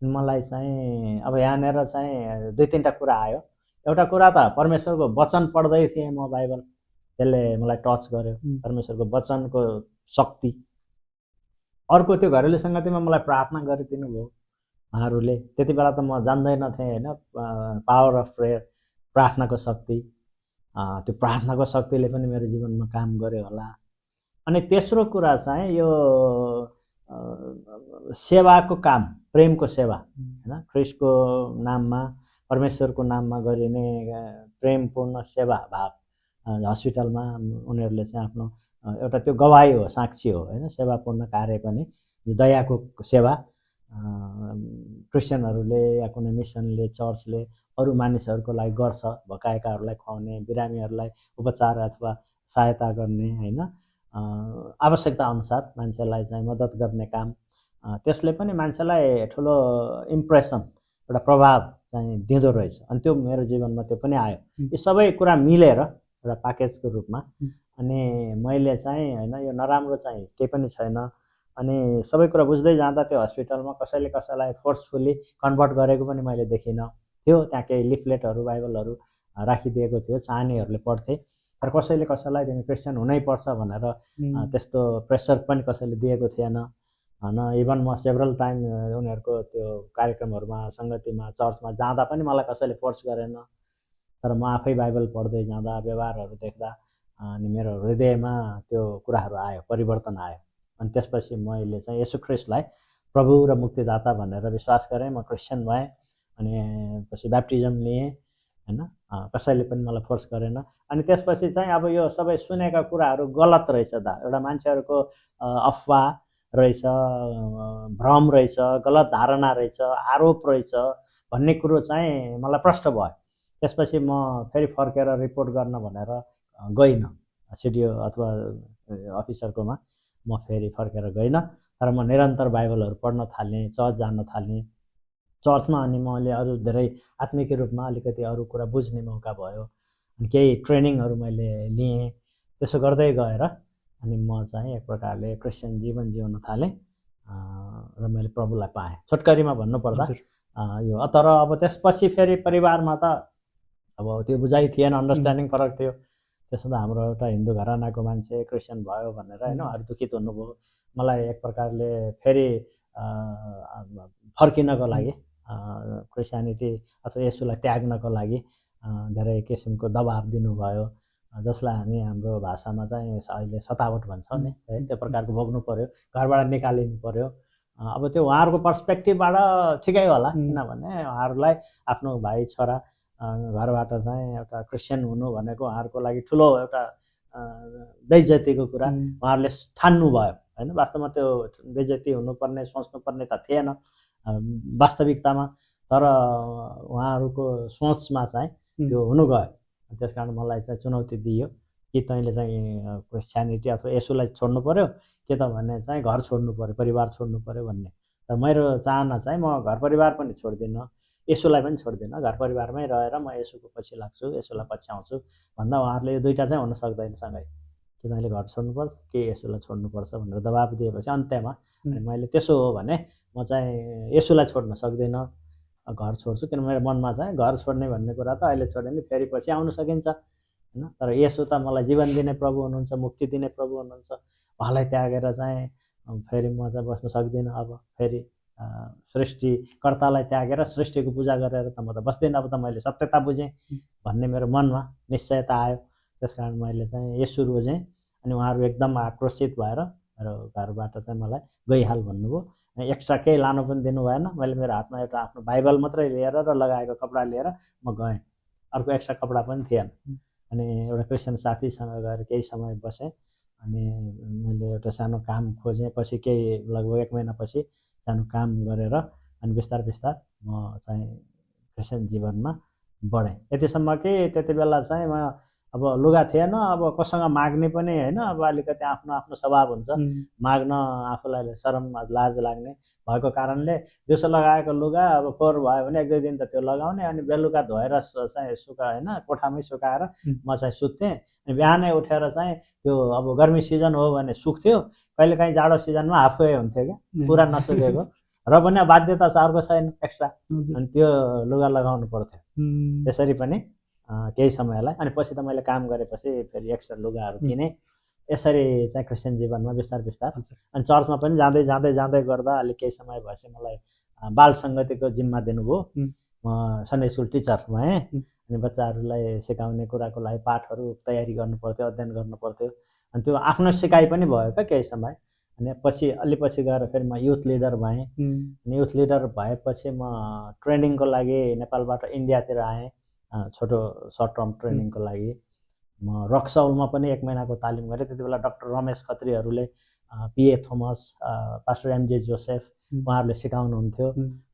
मलाई चाहिँ अब यहाँनिर चाहिँ 2-3टा कुरा आयो। एउटा कुरा त परमेश्वरको वचन पढ्दै थिएँ म, बाइबल, त्यसले मलाई टच गर्यो, परमेश्वरको वचनको शक्ति। अर्को त्यो घरेलु सङ्गतिमा मलाई प्रार्थना गरिदिनु भयो उहाँहरूले, त्यति बेला त म जान्दैन थिएँ होइन पावर अफ प्रेयर, प्रार्थनाको शक्ति। त्यो प्रार्थनाको शक्तिले पनि मेरो जीवनमा काम गर्यो होला। अनि तेस्रो कुरा चाहिँ यो सेवाको काम, प्रेमको सेवा हैन, ख्रिस्टको नाममा परमेश्वरको नाममा गरिने प्रेमपूर्ण सेवा भाव हस्पिटलमा उनीहरूले चाहिँ आफ्नो एउटा त्यो गवाही हो, साक्षी हो हैन, सेवापूर्ण कार्य पनि, दयाको सेवा क्रिस्चियनहरूले या कुनै मिसनले चर्चले अरू मानिसहरूको लागि गर्छ, भकाएकाहरूलाई खुवाउने, बिरामीहरूलाई उपचार अथवा सहायता गर्ने हैन, आवश्यकता अनुसार मान्छेलाई चाहिँ मद्दत गर्ने काम, त्यसले पनि मान्छेलाई ठुलो इम्प्रेसन, एउटा प्रभाव चाहिँ दिँदो रहेछ। अनि त्यो मेरो जीवनमा त्यो पनि आयो। यी सबै कुरा मिलेर एउटा प्याकेजको रूपमा अनि मैले चाहिँ हैन यो नराम्रो चाहिँ केही पनि छैन। अनि सबै कुरा बुझ्दै जाँदा त्यो हस्पिटलमा कसैले कसैलाई फोर्सफुल्ली कन्भर्ट गरेको पनि मैले देखिनँ। थियो त्यहाँ केही लिफलेटहरू बाइबलहरू राखिदिएको थियो, चाहनेहरूले पढ्थे, तर कसैले कसैलाई तिमी क्रिस्चियन हुनैपर्छ भनेर त्यस्तो प्रेसर पनि कसैले दिएको थिएन हैन। इभन म सेभरल टाइम उनीहरूको त्यो कार्यक्रमहरूमा, सङ्गतिमा, चर्चमा जाँदा पनि मलाई कसैले फोर्स गरेन। तर म आफै बाइबल पढ्दै जाँदा, व्यवहारहरू देख्दा अनि मेरो हृदयमा त्यो कुराहरू आयो, परिवर्तन आयो। अनि त्यसपछि मैले चाहिँ येशू ख्रिस्टलाई प्रभु र मुक्तिदाता भनेर विश्वास गरेँ। म क्रिस्चियन भएँ अनि पछि ब्याप्टिजम लिएँ हैन। कसैले पनि मलाई फोर्स गरेन। अनि त्यसपछि चाहिँ अब यो सबै सुनेका कुराहरू गलत रहेछ दा, एउटा मान्छेहरूको अफवाह रहेछ, भ्रम रहेछ, गलत धारणा रहेछ, आरोप रहेछ भन्ने कुरो चाहिँ मलाई प्रष्ट भयो। त्यसपछि म फेरि फर्केर रिपोर्ट गर्न भनेर गइनँ सिडिओ अथवा अफिसरकोमा। म फेरि फर्केर गइनँ, तर म निरन्तर बाइबलहरू पढ्न थालेँ, चर्च जान थालेँ। चर्चमा अनि मैले अरू धेरै आत्मिक रूपमा अलिकति अरू कुरा बुझ्ने मौका भयो। अनि केही ट्रेनिङहरू मैले लिएँ। त्यसो गर्दै गएर अनि म चाहिँ एक प्रकारले क्रिस्चियन जीवन जिउन थालेँ र मैले प्रभुलाई पाएँ छोटकरीमा भन्नुपर्दा यो। तर अब त्यसपछि फेरि परिवारमा त अब त्यो बुझाइ थिएन, अन्डरस्ट्यान्डिङ फरक थियो। त्यसो त हाम्रो एउटा हिन्दू घरानाको मान्छे क्रिस्चियन भयो भनेर हैन, अरू दुखित हुनुभयो। मलाई एक प्रकारले फेरि फर्किनको लागि क्रिस्चियनिटी अथवा येशूलाई त्याग्नको लागि धेरै किसिमको दबाब दिनुभयो, जसलाई हामी हाम्रो भाषामा चाहिँ अहिले सतावट भन्छौँ नि है, त्यो प्रकारको भोग्नु पर्यो, घरबाट निकालिनु पर्यो। अब त्यो उहाँहरूको पर्सपेक्टिभबाट ठिकै होला, किनभने उहाँहरूलाई आफ्नो भाइ छोरा घरबाट चाहिँ एउटा क्रिस्चियन हुनु भनेको उहाँहरूको लागि ठुलो एउटा बेइज्जतीको कुरा उहाँहरूले ठान्नुभयो हैन। वास्तवमा त्यो बेइज्जती हुनुपर्ने, सोच्नुपर्ने त थिएन वास्तविकतामा, तर उहाँहरूको सोचमा चाहिँ त्यो हुनु गयो। त्यस कारण मलाई चाहिँ चुनौती दियो कि तैँले चाहिँ क्रिस्चियनिटी अथवा येशूलाई छोड्नु पर्यो के त भने चाहिँ घर छोड्नु पर्यो, परिवार छोड्नु पर्यो भन्ने। तर मेरो चाहना चाहिँ म घर परिवार पनि छोड्दिनँ, येशूलाई पनि छोड्दिनँ, घर परिवारमै रहेर म येशूको पछि लाग्छु, येशूलाई पछ्याउँछु भन्दा उहाँहरूले यो दुईवटा चाहिँ हुन सक्दैन सँगै, कि तैँले घर छोड्नुपर्छ कि येशूलाई छोड्नुपर्छ भनेर दबाब दिएपछि अन्त्यमा मैले त्यसो हो भने म चाहिँ येशूलाई छोड्न सक्दिनँ, घर छोड्छु। किन मेरो मनमा चाहिँ घर छोड्ने भन्ने कुरा त अहिले छोड्यो भने फेरि पछि आउन सकिन्छ हैन। तर येशू त मलाई जीवन दिने प्रभु हुनुहुन्छ, मुक्ति दिने प्रभु हुनुहुन्छ। उहाँलाई त्यागेर चाहिँ फेरि म चाहिँ बस्न सक्दिनँ। अब फेरि सृष्टिकर्तालाई त्यागेर सृष्टिको पूजा गरेर त म त बस्दिनँ। अब त मैले सत्यता बुझेँ भन्ने मेरो मनमा निश्चयता आयो। त्यस कारण मैले चाहिँ येशू रोजेँ। अनि उहाँहरू एकदम आक्रोशित भएर मेरो घरबाट चाहिँ मलाई गइहाल भन्नुभयो। एक्स्ट्रा केही लानु पनि दिनु भएन। मैले मेरो हातमा एउटा आफ्नो बाइबल मात्रै लिएर र लगाएको कपडा लिएर म गएँ, अर्को एक्स्ट्रा कपडा पनि थिएन। अनि एउटा क्रिस्चियन साथीसँग गएर केही समय बसेँ। अनि मैले एउटा सानो काम खोजेँ। पछि केही लगभग 1 महिनापछि सानो काम गरेर अनि बिस्तार बिस्तार म चाहिँ क्रिस्चियन जीवनमा बढेँ। यतिसम्म कि त्यति बेला चाहिँ म अब लुगा थिएन, अब कोसँग माग्ने पनि हैन। अब अलिकति आफ्नो आफ्नो स्वभाव हुन्छ, माग्न आफूलाई शरम लाज लाग्ने भएको कारणले दिउँसो लगाएको लुगा अब फोहोर भयो भने 1-2 दिन त त्यो लगाउने, अनि बेलुका धोएर चाहिँ हैन कोठामै सुकाएर म चाहिँ सुत्थेँ। अनि बिहानै उठेर चाहिँ त्यो अब गर्मी सिजन हो भने सुक्थ्यो, कहिलेकाहीँ जाडो सिजनमा हाफवे हुन्थ्यो क्या, पुरा नसुकेको, र पनि बाध्यता छ, अर्को छैन एक्स्ट्रा, अनि त्यो लुगा लगाउनु पर्थ्यो। त्यसरी पनि केही समयलाई। अनि पछि त मैले काम गरेपछि फेरि एक्स्ट्रा लुगाहरू किनेँ। यसरी चाहिँ क्रिस्चियन जीवनमा बिस्तार बिस्तार। अनि चर्चमा पनि जाँदै जाँदै जाँदै गर्दा अलिक केही समय भएपछि मलाई बाल सङ्गतिको जिम्मा दिनुभयो। म सन्डे स्कुल टिचर भएँ। अनि बच्चाहरूलाई सिकाउने कुराको लागि पाठहरू तयारी गर्नु पर्थ्यो, अध्ययन गर्नु पर्थ्यो। अनि त्यो आफ्नो सिकाइ पनि भयो क्या केही समय। अनि अलि पछि गएर फेरि म युथ लिडर भएँ। अनि युथ लिडर भएपछि म ट्रेनिङको लागि नेपालबाट इन्डियातिर आएँ, छोटो सर्ट टर्म ट्रेनिङको लागि। म रक्सौलमा पनि 1 महिनाको तालिम गरेँ। त्यति बेला डाक्टर रमेश खत्रीहरूले, पिए थोमस, पास्टर एमजे जोसेफ उहाँहरूले सिकाउनुहुन्थ्यो।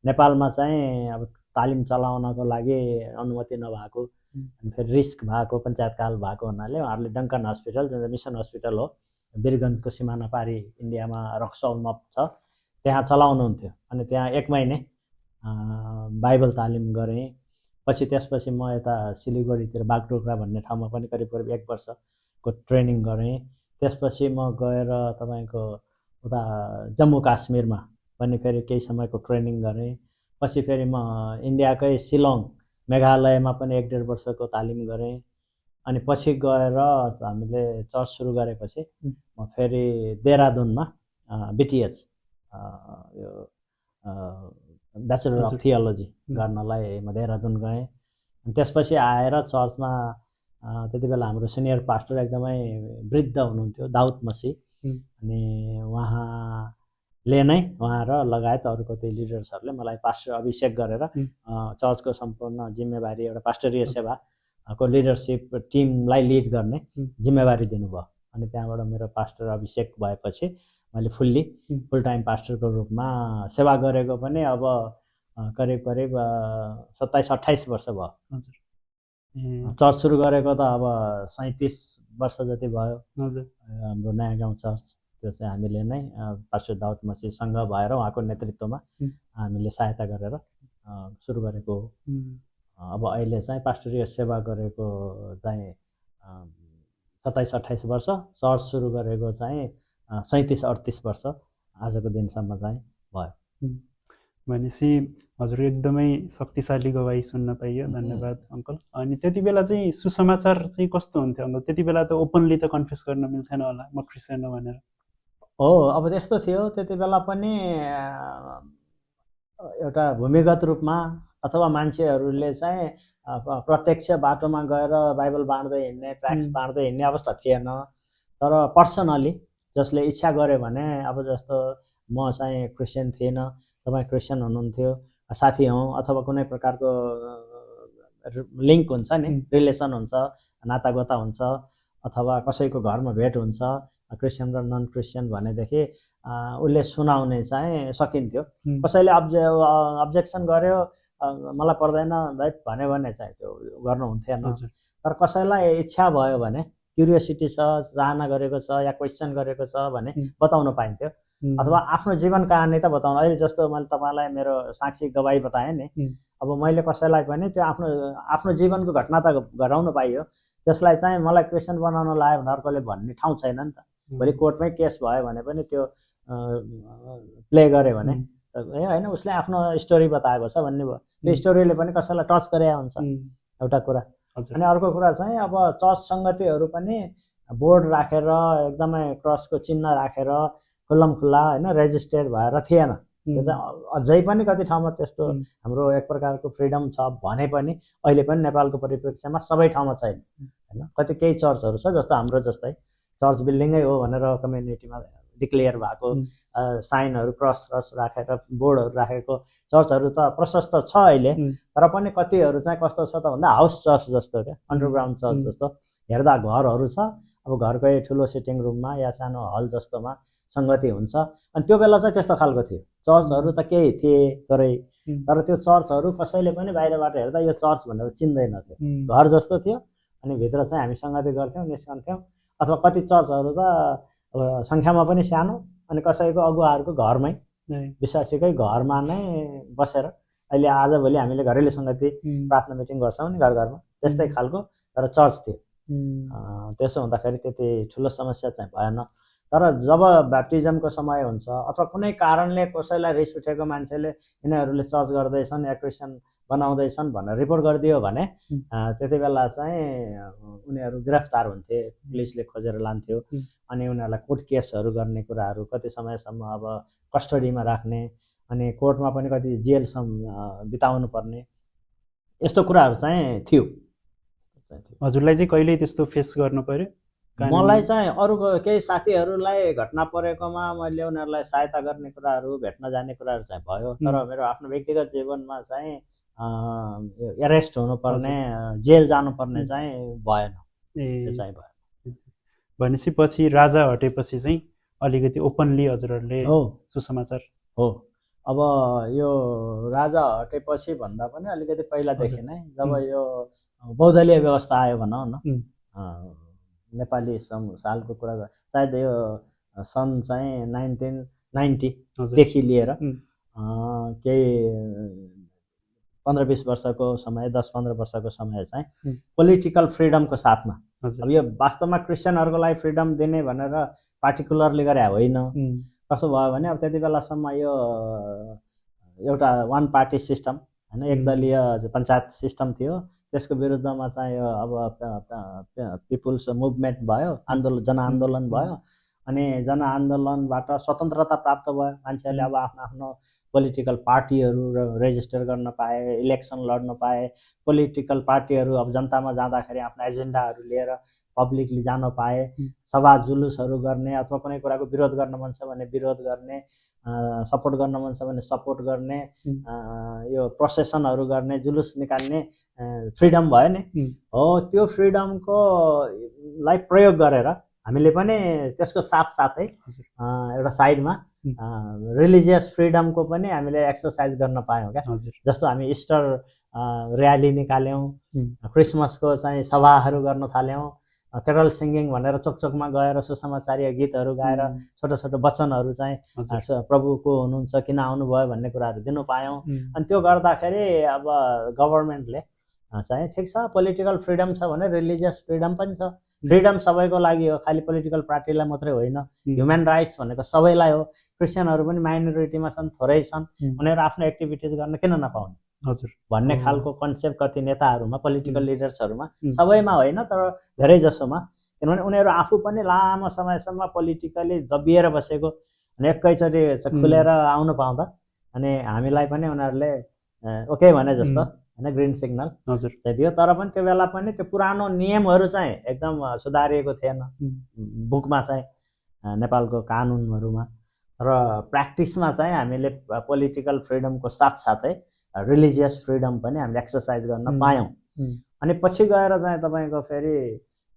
नेपालमा चाहिँ अब तालिम चलाउनको लागि अनुमति नभएको, अनि फेरि रिस्क भएको, पञ्चायतकाल भएको हुनाले उहाँहरूले डङ्कन हस्पिटल, जुन चाहिँ मिसन हस्पिटल हो, वीरगन्जको सिमाना पारी इन्डियामा रक्सौलमा छ, त्यहाँ चलाउनुहुन्थ्यो। अनि त्यहाँ 1 महिने बाइबल तालिम गरेँ। त्यसपछि म यता सिलिगुडीतिर बागडोग्रा भन्ने ठाउँमा पनि करिब 1 वर्षको ट्रेनिङ गरेँ। त्यसपछि म गएर तपाईँको उता जम्मू काश्मीरमा पनि फेरि केही समयको ट्रेनिङ गरेँ। पछि फेरि म इन्डियाकै सिलोङ, मेघालयमा पनि 1-1.5 वर्षको तालिम गरेँ। अनि पछि गएर हामीले चर्च सुरु गरेपछि म फेरि देहरादुनमा बिटिएच, यो ब्याचलर अफ थियोलोजी गर्नलाई म देहरादुन गएँ। अनि त्यसपछि आएर चर्चमा त्यति बेला हाम्रो सिनियर पास्टर एकदमै वृद्ध हुनुहुन्थ्यो, दाउद मसी। अनि उहाँले नै, उहाँ र लगायत अरू कति लिडर्सहरूले मलाई पास्टर अभिषेक गरेर चर्चको सम्पूर्ण जिम्मेवारी, एउटा पास्टरीय सेवाको लिडरसिप टिमलाई लिड गर्ने जिम्मेवारी दिनुभयो। अनि त्यहाँबाट मेरो पास्टर अभिषेक भएपछि मैले फुल टाइम पास्टरको रूपमा सेवा गरेको पनि अब करिब 27-28 वर्ष भयो। चर्च सुरु गरेको त अब 37 वर्ष जति भयो। हाम्रो नयाँ गाउँ चर्च, त्यो चाहिँ हामीले नै पास्टर दाउद मसीसँग भएर उहाँको नेतृत्वमा हामीले सहायता गरेर सुरु गरेको हो। अब अहिले चाहिँ पास्टरीय सेवा गरेको चाहिँ 27-28 वर्ष, चर्च सुरु गरेको चाहिँ 37-38 वर्ष आजको दिनसम्म चाहिँ भयो। भनेपछि हजुर एकदमै शक्तिशाली गवाई सुन्न पाइयो। धन्यवाद अङ्कल। अनि त्यति बेला चाहिँ सुसमाचार चाहिँ कस्तो हुन्थ्यो अङ्कल? त्यति बेला त ओपनली त कन्फेस गर्न मिल्थेन होला म क्रिस्चियन हो भनेर। हो, अब त्यस्तो थियो। त्यति बेला पनि एउटा भूमिगत रूपमा अथवा मान्छेहरूले चाहिँ प्रत्यक्ष बाटोमा गएर बाइबल बाँड्दै हिँड्ने, ट्र्याक्स बाँड्दै हिँड्ने अवस्था थिएन। तर पर्सनली जसले इच्छा गर्यो भने, अब जस्तो म चाहिँ क्रिस्चियन थिएन, तपाईँ क्रिस्चियन हुनुहुन्थ्यो, साथी हौँ अथवा कुनै प्रकारको लिङ्क हुन्छ नि, रिलेसन हुन्छ, नातागोता हुन्छ, अथवा कसैको घरमा भेट हुन्छ क्रिस्चियन र नन क्रिस्चियन भनेदेखि उसले सुनाउने चाहिँ सकिन्थ्यो। कसैले अब्जेक्सन गर्यो, मलाई पर्दैन भाइ भन्यो भने चाहिँ त्यो गर्नु हुन्थेन। तर कसैलाई इच्छा भयो भने, क्युरियोसिटी छ, चाहना गरेको छ या क्वेसन गरेको छ भने बताउन पाइन्थ्यो। अथवा आफ्नो जीवन कहानी त बताउनु। अहिले जस्तो मैले तपाईँलाई मेरो साक्षी गवाई बताएँ नि, अब मैले कसैलाई पनि त्यो आफ्नो जीवनको घटना त गराउनु पाइयो, त्यसलाई चाहिँ मलाई क्रिस्चियन बनाउन लाग्यो भने अर्कोले भन्ने ठाउँ छैन नि त। भोलि कोर्टमै केस भयो भने पनि त्यो प्ले गऱ्यो भने होइन, उसले आफ्नो स्टोरी बताएको छ भन्ने भयो। त्यो स्टोरीले पनि कसैलाई टच गरे हुन्छ, एउटा कुरा। अनि अर्को कुरा चाहिँ अब चर्च सङ्गतिहरू पनि बोर्ड राखेर, एकदमै क्रसको चिन्ह राखेर खुल्लमखुल्ला होइन रेजिस्टर्ड भएर थिएन। त्यो चाहिँ अझै पनि कति ठाउँमा त्यस्तो हाम्रो एक प्रकारको फ्रिडम छ भने पनि अहिले पनि नेपालको परिप्रेक्ष्यमा सबै ठाउँमा छैन होइन। कति केही चर्चहरू छ जस्तो हाम्रो जस्तै चर्च बिल्डिङै हो भनेर कम्युनिटीमा डिक्लेयर भएको, साइनहरू क्रस राखेर बोर्डहरू राखेको चर्चहरू त प्रशस्त छ अहिले। तर पनि कतिहरू चाहिँ कस्तो छ त भन्दा हाउस चर्च जस्तो क्या, अन्डरग्राउन्ड चर्च जस्तो। हेर्दा घरहरू छ, अब घरकै ठुलो सिटिङ रुममा या सानो हल जस्तोमा सङ्गति हुन्छ। अनि त्यो बेला चाहिँ त्यस्तो खालको थियो। चर्चहरू त केही थिए थोरै, तर त्यो चर्चहरू कसैले पनि बाहिरबाट हेर्दा यो चर्च भनेर चिन्दैन थियो। घर जस्तो थियो। अनि भित्र चाहिँ हामी सङ्गति गर्थ्यौँ, निस्कन्थ्यौँ। अथवा कति चर्चहरू त सङ्ख्यामा पनि सानो, अनि कसैको अगुवाहरूको घरमै, विश्वासीकै घरमा नै बसेर। अहिले आजभोलि हामीले घरेलु सङ्गति प्रार्थना मिटिङ गर्छौँ नि घर घरमा, त्यस्तै खालको तर चर्च थियो। त्यसो हुँदाखेरि त्यति ठुलो समस्या चाहिँ भएन। तर जब ब्याप्टिजमको समय हुन्छ अथवा कुनै कारणले कसैलाई रिस उठेको मान्छेले यिनीहरूले चर्च गर्दैछन् या क्रिस्चियन बनाउँदैछन् भनेर रिपोर्ट गरिदियो भने त्यति बेला चाहिँ उनीहरू गिरफ्तार हुन्थे, पुलिसले खोजेर लान्थ्यो। अनि उनीहरूलाई कोर्ट केसहरू गर्ने कुराहरू, कति समयसम्म अब कस्टडीमा राख्ने, अनि कोर्टमा पनि कति जेलसम्म बिताउनु पर्ने यस्तो कुराहरू चाहिँ थियो। हजुरलाई चाहिँ कहिले त्यस्तो फेस गर्नु पर्यो? मलाई चाहिँ अरूको केही साथीहरूलाई घटना परेकोमा मैले उनीहरूलाई सहायता गर्ने कुराहरू, भेट्न जाने कुराहरू चाहिँ भयो। तर मेरो आफ्नो व्यक्तिगत जीवनमा चाहिँ एरेस्ट हुनुपर्ने, जेल जानुपर्ने चाहिँ भएन। त्यो चाहिँ भयो। भनेपछि पछि राजा हटेपछि चाहिँ अलिकति ओपनली हजुरहरूले सुसमाचार हो। अब यो राजा हटेपछि भन्दा पनि अलिकति पहिलादेखि नै जब यो बहुदलीय व्यवस्था आयो भनौँ न, नेपाली सालको कुरा सायद यो सन् चाहिँ 1990 देखि लिएर केही 15-20 वर्षको समय, 10-15 वर्षको समय चाहिँ पोलिटिकल फ्रिडमको साथमा, अब यो वास्तवमा क्रिस्चियनहरूको लागि फ्रिडम दिने भनेर पार्टिकुलरली गरे होइन। कस्तो भयो भने अब त्यति बेलासम्म यो एउटा वान पार्टी सिस्टम होइन, एकदलीय पञ्चायत सिस्टम थियो। त्यसको विरुद्धमा चाहिँ यो अब पिपुल्स मुभमेन्ट भयो, जनआन्दोलन भयो। अनि जनआन्दोलनबाट स्वतन्त्रता प्राप्त भयो। मान्छेहरूले अब आफ्नो आफ्नो पोलिटिकल पार्टीहरू रेजिस्टर गर्न पाए, इलेक्सन लड्न पाए। पोलिटिकल पार्टीहरू अब जनतामा जाँदाखेरि आफ्नो एजेन्डाहरू लिएर पब्लिकली जान पाए। सभा जुलुसहरू गर्ने अथवा कुनै कुराको विरोध गर्न मन छ भने विरोध गर्ने, सपोर्ट गर्न मन छ भने सपोर्ट गर्ने, यो प्रोसेसनहरू गर्ने, जुलुस निकाल्ने फ्रिडम भयो नि। हो, त्यो फ्रिडमको लाई प्रयोग गरेर हामीले पनि त्यसको साथसाथै एउटा साइडमा रिलिजियस फ्रिडमको पनि हामीले एक्सर्साइज गर्न पायौँ क्या। जस्तो हामी इस्टर र्याली निकाल्यौँ, क्रिसमसको चाहिँ सभाहरू गर्न थाल्यौँ, केरल सिङ्गिङ भनेर चोकचोकमा गएर सुसमाचारीय गीतहरू गाएर छोटो छोटो वचनहरू चाहिँ प्रभुको हुनुहुन्छ, किन आउनुभयो भन्ने कुराहरू दिनु पायौँ। अनि त्यो गर्दाखेरि अब गभर्मेन्टले चाहिँ ठिक छ पोलिटिकल फ्रिडम छ भने रिलिजियस फ्रिडम पनि छ। फ्रिडम सबैको लागि हो, खालि पोलिटिकल पार्टीलाई मात्रै होइन। ह्युमन राइट्स भनेको सबैलाई हो। क्रिस्चियनहरू पनि माइनोरिटीमा छन्, थोरै छन्, उनीहरू आफ्नो एक्टिभिटिज गर्न किन नपाउने भन्ने खालको कन्सेप्ट कति नेताहरूमा, पोलिटिकल लिडर्सहरूमा, सबैमा होइन तर धेरै जसोमा। किनभने उनीहरू आफू पनि लामो समयसम्म पोलिटिकली दबिएर बसेको, अनि एकैचोटि खुलेर आउनु पाउँदा अनि हामीलाई पनि उनीहरूले ओके भने जस्तो होइन ग्रिन सिग्नल चाहिँ दियो। तर पनि त्यो बेला पनि त्यो पुरानो नियमहरू चाहिँ एकदम सुधारिएको थिएन बुकमा चाहिँ, नेपालको कानुनहरूमा। र प्र्याक्टिसमा चाहिँ हामीले पोलिटिकल फ्रिडमको साथसाथै रिलिजियस फ्रिडम पनि हामीले एक्सर्साइज गर्न पायौँ। अनि पछि गएर चाहिँ तपाईँको फेरि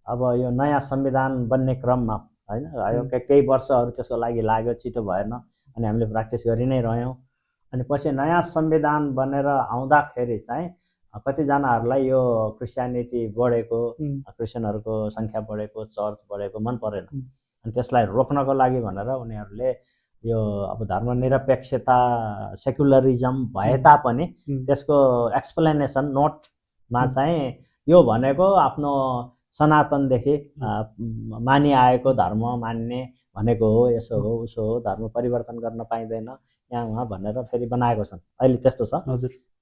अब यो नयाँ संविधान बन्ने क्रममा होइन, यो केही वर्षहरू त्यसको लागि लाग्यो, छिटो भएन, अनि हामीले प्र्याक्टिस गरि नै रह्यौँ। अनि पछि नयाँ संविधान बनेर आउँदाखेरि चाहिँ कतिजनाहरूलाई यो क्रिस्चियनिटी बढेको, क्रिस्चियनहरूको सङ्ख्या बढेको, चर्च बढेको मन परेन। अनि त्यसलाई रोक्नको लागि भनेर उनीहरूले यो अब धर्मनिरपेक्षता सेक्युलरिजम भए तापनि त्यसको एक्सप्लेनेसन नोटमा चाहिँ यो भनेको आफ्नो सनातनदेखि मानिआएको धर्म मान्ने भनेको हो, यसो हो उसो हो, धर्म परिवर्तन गर्न पाइँदैन यहाँ उहाँ भनेर फेरि बनाएको छन्। अहिले त्यस्तो छ।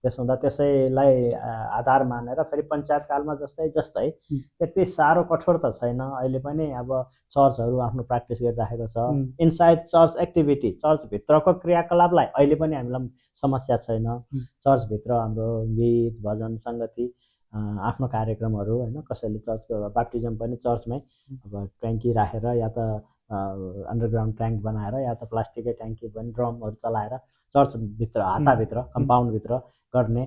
त्यसो हुँदा त्यसैलाई आधार मानेर फेरि पञ्चायत कालमा जस्तै त्यति साह्रो कठोर त छैन। अहिले पनि अब चर्चहरू आफ्नो प्र्याक्टिस गरिराखेको छ। इनसाइड चर्च एक्टिभिटी, चर्चभित्रको क्रियाकलापलाई अहिले पनि हामीलाई समस्या छैन। चर्चभित्र हाम्रो गीत भजन सङ्गति आफ्नो कार्यक्रमहरू होइन, कसैले चर्चको बाप्टिजम पनि चर्चमै अब ट्याङ्की राखेर या त अन्डरग्राउन्ड ट्याङ्क बनाएर या त प्लास्टिकै ट्याङ्की पनि ड्रमहरू चलाएर चर्चभित्र हाताभित्र कम्पाउन्डभित्र गर्ने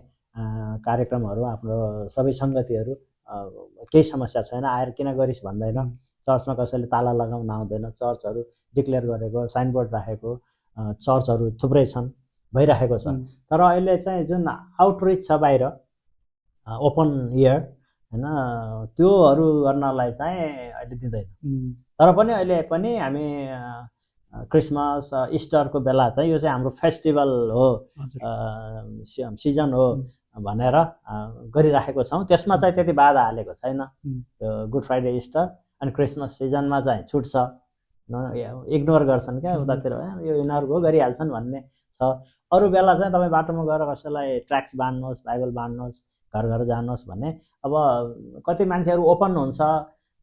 कार्यक्रमहरू आफ्नो सबै सङ्गतिहरू केही समस्या छैन। आएर किन गरिस् भन्दैन। चर्चमा कसैले ताला लगाउन आउँदैन। चर्चहरू डिक्लेयर गरेको, साइनबोर्ड राखेको चर्चहरू थुप्रै छन्, भइराखेको छ। तर अहिले चाहिँ जुन आउटरिच छ बाहिर ओपन इयर होइन, त्योहरू गर्नलाई चाहिँ अहिले दिँदैन। तर पनि अहिले पनि हामी क्रिसमस इस्टरको बेला चाहिँ यो चाहिँ हाम्रो फेस्टिभल हो, सिजन हो भनेर गरिराखेको छौँ। त्यसमा चाहिँ त्यति बाधा हालेको छैन। गुड फ्राइडे इस्टर अनि क्रिसमस सिजनमा चाहिँ छुट छ, इग्नोर गर्छन् क्या उतातिर, यो यिनीहरूको गरिहाल्छन् भन्ने छ। अरू बेला चाहिँ तपाईँ बाटोमा गएर कसैलाई ट्र्याक्स बाँड्नुहोस्, बाइबल बाँड्नुहोस्, घर घर जानुहोस् भन्ने। अब कति मान्छेहरू ओपन हुन्छ,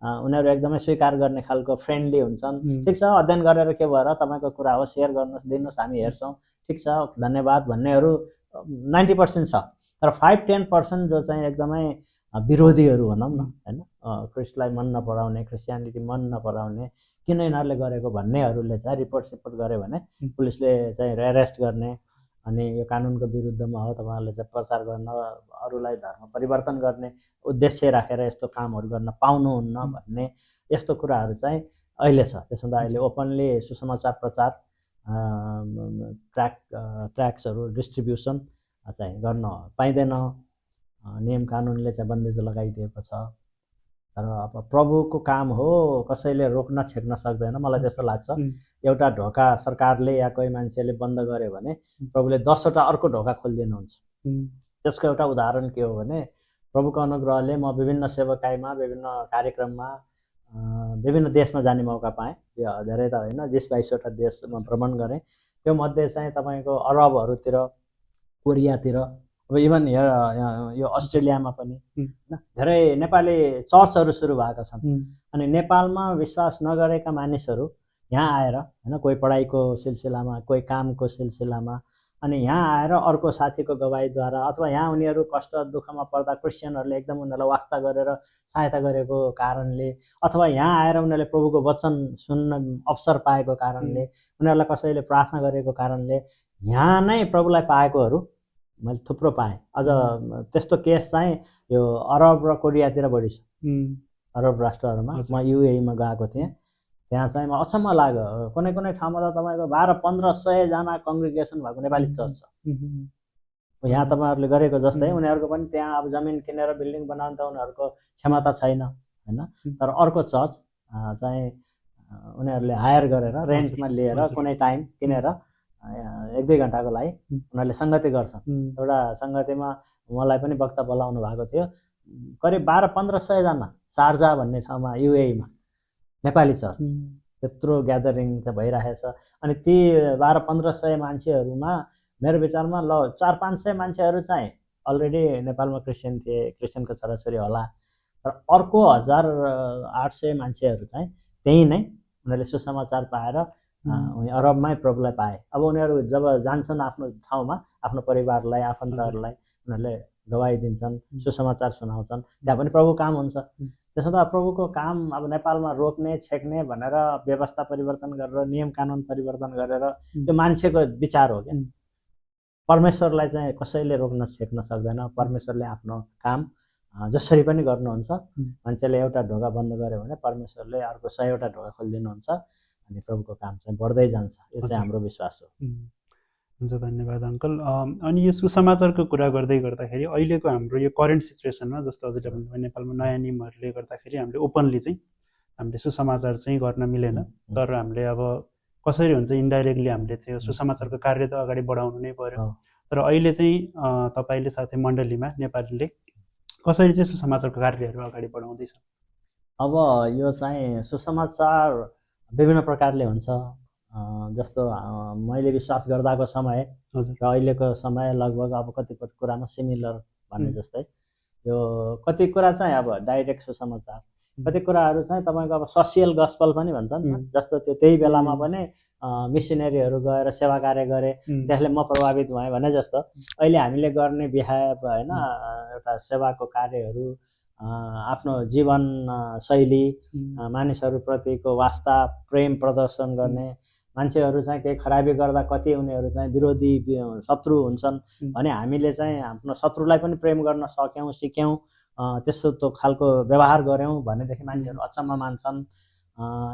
उनीहरू एकदमै स्वीकार गर्ने खालको फ्रेन्डली हुन्छन्। ठिक छ, अध्ययन गरेर के भएर तपाईँको कुरा हो, सेयर गर्नुहोस्, दिनुहोस्, हामी हेर्छौँ, ठिक छ, धन्यवाद भन्नेहरू 90% छ। तर तर 5-10% जो चाहिँ एकदमै विरोधीहरू भनौँ न होइन, क्रिस्टलाई मन नपराउने, क्रिस्चियनिटी मन नपराउने, किन यिनीहरूले गरेको भन्नेहरूले चाहिँ रिपोर्ट गऱ्यो भने पुलिसले चाहिँ एरेस्ट गर्ने, अनि यो कानुनको विरुद्धमा हो, तपाईँहरूले चाहिँ प्रचार गर्न, अरूलाई धर्म परिवर्तन गर्ने उद्देश्य राखेर यस्तो कामहरू गर्न पाउनुहुन्न भन्ने यस्तो कुराहरू चाहिँ अहिले छ। त्यसो हुँदा अहिले ओपनली सुसमाचार प्रचार, ट्र्याक्सहरू डिस्ट्रिब्युसन चाहिँ गर्न पाइँदैन, नियम कानुनले चाहिँ बन्देज लगाइदिएको छ। तर अब प्रभुको काम हो, कसैले रोक्न छेक्न सक्दैन। मलाई त्यस्तो लाग्छ, एउटा ढोका सरकारले या कोही मान्छेले बन्द गर्यो भने प्रभुले 10वटा अर्को ढोका खोलिदिनुहुन्छ। त्यसको एउटा उदाहरण के हो भने, प्रभुको अनुग्रहले म विभिन्न सेवकाईमा, विभिन्न कार्यक्रममा, विभिन्न देशमा जाने मौका पाएँ। यो धेरै त होइन, 20-22वटा देश म भ्रमण गरेँ। त्यो मध्ये चाहिँ तपाईँको अरबहरूतिर, कोरियातिर, अब इभन यो अस्ट्रेलियामा पनि होइन धेरै नेपाली चर्चहरू सुरु भएका छन्। अनि नेपालमा विश्वास नगरेका मानिसहरू यहाँ आएर होइन, कोही पढाइको सिलसिलामा, कोही कामको सिलसिलामा, अनि यहाँ आएर अर्को साथीको गवाईद्वारा अथवा यहाँ उनीहरू कष्ट दुःखमा पर्दा क्रिस्चियनहरूले एकदम उनीहरूलाई वास्ता गरेर सहायता गरेको कारणले, अथवा यहाँ आएर उनीहरूले प्रभुको वचन सुन्न अवसर पाएको कारणले, उनीहरूलाई कसैले प्रार्थना गरेको कारणले यहाँ नै प्रभुलाई पाएकोहरू मैले थुप्रो पाएँ। अझ त्यस्तो केस चाहिँ यो अरब र कोरियातिर बढी छ। अरब राष्ट्रहरूमा म युएईमा गएको थिएँ, त्यहाँ चाहिँ म अचम्म लाग्यो। कुनै कुनै ठाउँमा त तपाईँको 1200-1500 जना कङ्ग्रिगेसन भएको नेपाली चर्च छ। यहाँ तपाईँहरूले गरेको जस्तै उनीहरूको पनि त्यहाँ अब जमिन किनेर बिल्डिङ बनाउनु त उनीहरूको क्षमता छैन होइन, तर अर्को चर्च चाहिँ उनीहरूले हायर गरेर रेन्टमा लिएर कुनै टाइम किनेर 1-2 घन्टाको लागि उनीहरूले सङ्गति गर्छन्। एउटा सङ्गतिमा मलाई पनि वक्ता बोलाउनु भएको थियो, करिब 1200-1500 जना शारजा भन्ने ठाउँमा युएईमा नेपाली चर्च, त्यत्रो ग्यादरिङ चाहिँ भइरहेछ। अनि ती 1200-1500 मान्छेहरूमा मेरो विचारमा ल 400-500 मान्छेहरू चाहिँ अलरेडी नेपालमा क्रिस्चियन थिए, क्रिस्चियनको छोराछोरी होला, तर अर्को 1800 मान्छेहरू चाहिँ त्यही नै उनीहरूले सुसमाचार पाएर अरबमै प्रभुलाई पाए। अब उनीहरू जब जान्छन् आफ्नो ठाउँमा, आफ्नो परिवारलाई, आफन्तहरूलाई उनीहरूले गवाई दिन्छन्, सुसमाचार सुनाउँछन्, त्यहाँ पनि प्रभु काम हुन्छ। त्यसो त प्रभुको काम अब नेपालमा रोक्ने छेक्ने भनेर व्यवस्था परिवर्तन गरेर, नियम कानुन परिवर्तन गरेर त्यो मान्छेको विचार हो क्या। परमेश्वरलाई चाहिँ कसैले रोक्न छेक्न सक्दैन। परमेश्वरले आफ्नो काम जसरी पनि गर्नुहुन्छ। मान्छेले एउटा ढोका बन्द गर्यो भने परमेश्वरले अर्को 100वटा ढोका खोलिदिनुहुन्छ, अनि प्रभुको काम चाहिँ बढ्दै जान्छ। यो चाहिँ हाम्रो विश्वास हो। हुन्छ, धन्यवाद अङ्कल। अनि यो सुसमाचारको कुरा गर्दै गर्दाखेरि अहिलेको हाम्रो यो करेन्ट सिचुएसनमा, जस्तो हजुरले भन्नुभयो नेपालमा नयाँ नियमहरूले गर्दाखेरि हामीले ओपनली चाहिँ हामीले सुसमाचार चाहिँ गर्न मिलेन, तर हामीले अब कसरी हुन्छ इन्डाइरेक्टली हामीले चाहिँ सुसमाचारको कार्य त अगाडि बढाउनु नै पर्यो। तर अहिले चाहिँ तपाईँले साथै मण्डलीमा नेपालीले कसरी चाहिँ सुसमाचारको कार्यहरू अगाडि बढाउँदैछ? अब यो चाहिँ सुसमाचार विभिन्न प्रकारले हुन्छ। जस्तो मैले विश्वास गर्दाको समय र अहिलेको समय लगभग अब कति कुरामा सिमिलर भन्ने जस्तै, यो कति कुरा चाहिँ अब डाइरेक्ट सुसमाचार, कति कुराहरू चाहिँ तपाईँको अब सोसियल गस्पल पनि भन्छन्। जस्तो त्यो त्यही बेलामा पनि मिसनरीहरू गएर सेवा कार्य गरे, त्यसले म प्रभावित भएँ भने जस्तो अहिले हामीले गर्ने बिहेव होइन, एउटा सेवाको कार्यहरू, आफ्नो जीवन शैली, मानिसहरूप्रतिको वास्ता प्रेम प्रदर्शन गर्ने, मान्छेहरू चाहिँ केही खराबी गर्दा कति उनीहरू चाहिँ विरोधी शत्रु हुन्छन् भने हामीले चाहिँ आफ्नो शत्रुलाई पनि प्रेम गर्न सक्यौँ, सिक्यौँ, त्यस्तो खालको व्यवहार गऱ्यौँ भनेदेखि मान्छेहरू अचम्म मान्छन्।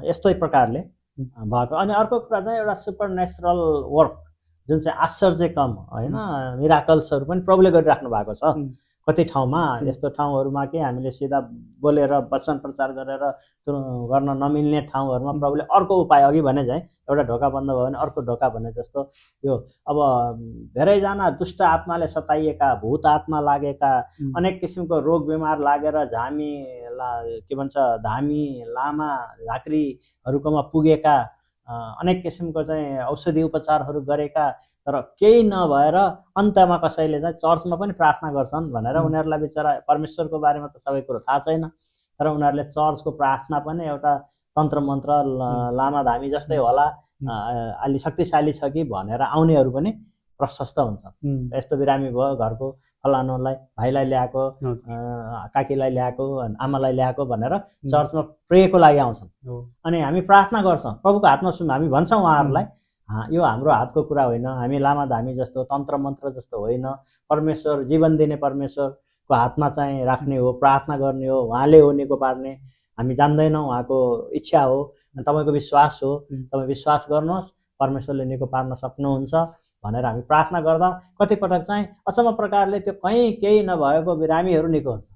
यस्तै प्रकारले भएको। अनि अर्को कुरा चाहिँ एउटा सुपर नेचुरल वर्क, जुन चाहिँ आश्चर्यकम होइन, मिराकल्सहरू पनि प्रभुले गरिराख्नु भएको छ। कति ठाउँमा यस्तो ठाउँहरूमा कि हामीले सिधा बोलेर वचन प्रचार गरेर गर्न नमिल्ने ठाउँहरूमा प्रभुले अर्को उपाय, अघि भने चाहिँ एउटा ढोका बन्द भयो भने अर्को ढोका भने जस्तो, यो अब धेरैजना दुष्ट आत्माले सताइएका, भूत आत्मा लागेका, अनेक किसिमको रोग बिमार लागेर के भन्छ धामी लामा झाँक्रीहरूकोमा पुगेका, अनेक किसिमको चाहिँ औषधि उपचारहरू गरेका, तर केही नभएर अन्तमा कसैले चाहिँ चर्चमा पनि प्रार्थना गर्छन् भनेर उनीहरूलाई बिचरा परमेश्वरको बारेमा त सबै कुरो थाहा छैन, तर उनीहरूले चर्चको प्रार्थना पनि एउटा तन्त्र मन्त्र लामा धामी जस्तै होला, अलि शक्तिशाली छ कि भनेर आउनेहरू पनि प्रशस्त हुन्छन्। यस्तो बिरामी भयो घरको, फलानुलाई भाइलाई ल्याएको, काकीलाई ल्याएको, आमालाई ल्याएको भनेर चर्चमा प्रेको लागि आउँछन्। अनि हामी प्रार्थना गर्छौँ, प्रभुको हातमा हामी भन्छौँ उहाँहरूलाई, यो हाम्रो हातको कुरा होइन, हामी लामा धामी जस्तो तन्त्र मन्त्र जस्तो होइन, परमेश्वर जीवन दिने परमेश्वरको हातमा चाहिँ राख्ने हो, प्रार्थना गर्ने हो, उहाँले हो निको पार्ने, हामी जान्दैनौँ, उहाँको इच्छा हो, तपाईँको विश्वास हो, तपाईँ विश्वास गर्नुहोस्, परमेश्वरले निको पार्न सक्नुहुन्छ भनेर हामी प्रार्थना गर्दा कतिपटक चाहिँ अचम्म प्रकारले त्यो कहीँ केही नभएको बिरामीहरू निको हुन्छ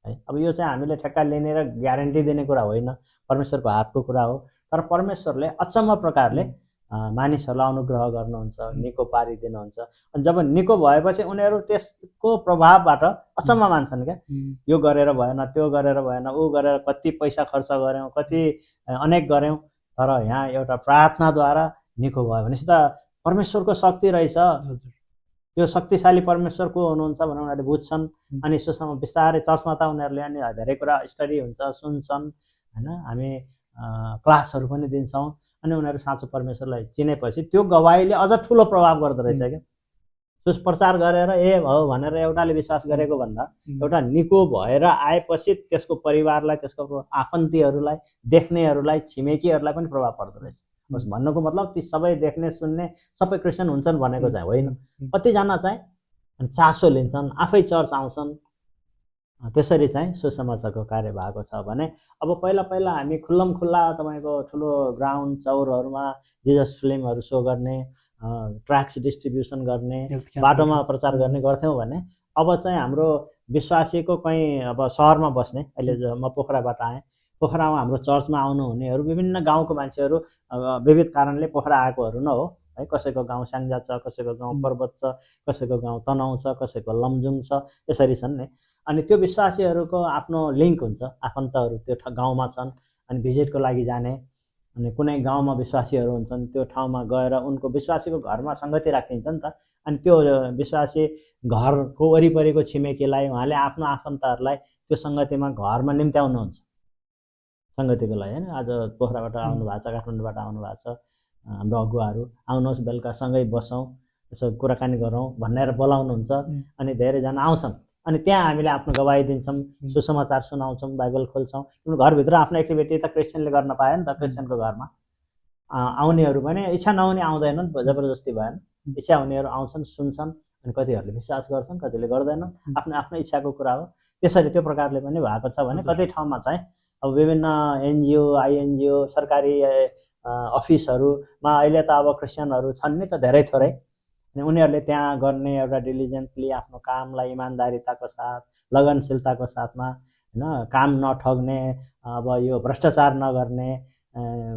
है। अब यो चाहिँ हामीले ठेक्का लिने र ग्यारेन्टी दिने कुरा होइन, परमेश्वरको हातको कुरा हो। तर परमेश्वरले अचम्म प्रकारले मानिसहरूलाई अनुग्रह गर्नुहुन्छ, निको पारिदिनुहुन्छ। अनि जब निको भएपछि उनीहरू त्यसको प्रभावबाट अचम्म मान्छन् क्या, यो गरेर भएन, त्यो गरेर भएन, ऊ गरेर कति पैसा खर्च गऱ्यौँ, कति अनेक गऱ्यौँ, तर यहाँ एउटा प्रार्थनाद्वारा निको भयो भनेपछि त परमेश्वरको शक्ति रहेछ, यो शक्तिशाली परमेश्वर को हुनुहुन्छ भनेर उनीहरूले बुझ्छन्। अनि सुसम बिस्तारै चर्चमा त उनीहरूले अनि धेरै कुरा स्टडी हुन्छ, सुन्छन् होइन, हामी क्लासहरू पनि दिन्छौँ। अनि उनीहरू साँचो परमेश्वरलाई चिनेपछि त्यो गवाईले अझ ठुलो प्रभाव गर्दो रहेछ क्या। दुष्प्रचार गरेर ए हो भनेर एउटाले विश्वास गरेको भन्दा एउटा निको भएर आएपछि त्यसको परिवारलाई, त्यसको आफन्तीहरूलाई, देख्नेहरूलाई, छिमेकीहरूलाई पनि प्रभाव पर्दो रहेछ। भन्नुको मतलब ती सबै देख्ने सुन्ने सबै क्रिस्चियन हुन्छन् भनेको चाहिँ होइन। कतिजना चाहिँ चासो लिन्छन्, आफै चर्च आउँछन्। त्यसरी चाहिँ सुसमाचारको कार्य भएको छ भने अब पहिला पहिला हामी खुल्लम खुल्ला तपाईँको ठुलो ग्राउन्ड चौरहरूमा जिजस फिल्महरू सो गर्ने, ट्र्याक्स डिस्ट्रिब्युसन गर्ने, बाटोमा प्रचार गर्ने गर्थ्यौँ भने अब चाहिँ हाम्रो विश्वासीको कहीँ अब सहरमा बस्ने, अहिले म पोखराबाट आएँ, पोखरामा हाम्रो चर्चमा आउनुहुनेहरू विभिन्न गाउँको मान्छेहरू विविध कारणले पोखरा आएकोहरू न हो है। कसैको गाउँ स्याङ्जा छ, कसैको गाउँ पर्वत छ, कसैको गाउँ तनहुँ छ, कसैको लमजुङ छ, यसरी छन् नि। अनि त्यो विश्वासीहरूको आफ्नो लिङ्क हुन्छ, आफन्तहरू त्यो गाउँमा छन्, अनि भिजिटको लागि जाने, अनि कुनै गाउँमा विश्वासीहरू हुन्छन्, त्यो ठाउँमा गएर उनको विश्वासीको घरमा सङ्गति राखिन्छ नि त। अनि त्यो विश्वासी घरको वरिपरिको छिमेकीलाई उहाँले आफ्नो आफन्तहरूलाई त्यो सङ्गतिमा घरमा निम्त्याउनुहुन्छ सङ्गतिको लागि होइन। आज पोखराबाट आउनु भएको छ, काठमाडौँबाट आउनु भएको छ हाम्रो अगुवाहरू, आउनुहोस् बेलुका सँगै बसौँ, यसो कुराकानी गरौँ भनेर बोलाउनुहुन्छ। अनि धेरैजना आउँछन्, अनि त्यहाँ हामीले आफ्नो गवाई दिन्छौँ, सुसमाचार सुनाउँछौँ, बाइबल खोल्छौँ। घरभित्र आफ्नो एक्टिभिटी त क्रिस्चियनले गर्न पायो नि त। क्रिस्चियनको घरमा आउनेहरू पनि इच्छा नहुने आउँदैनन्, जबरजस्ती भएन, इच्छा हुनेहरू आउँछन्, सुन्छन्। अनि कतिहरूले विश्वास गर्छन्, कतिले गर्दैनन्, आफ्नो आफ्नो इच्छाको कुरा हो। त्यसरी त्यो प्रकारले पनि भएको छ भने कतै ठाउँमा चाहिँ अब विभिन्न एनजिओ, आइएनजिओ, सरकारी अफिसहरूमा अहिले त अब क्रिस्चियनहरू छन् नि त धेरै थोरै। अनि उनीहरूले त्यहाँ गर्ने एउटा डिलिजेन्टली आफ्नो कामलाई इमान्दारिताको साथ, लगनशीलताको साथमा होइन, काम नठग्ने, अब यो भ्रष्टाचार नगर्ने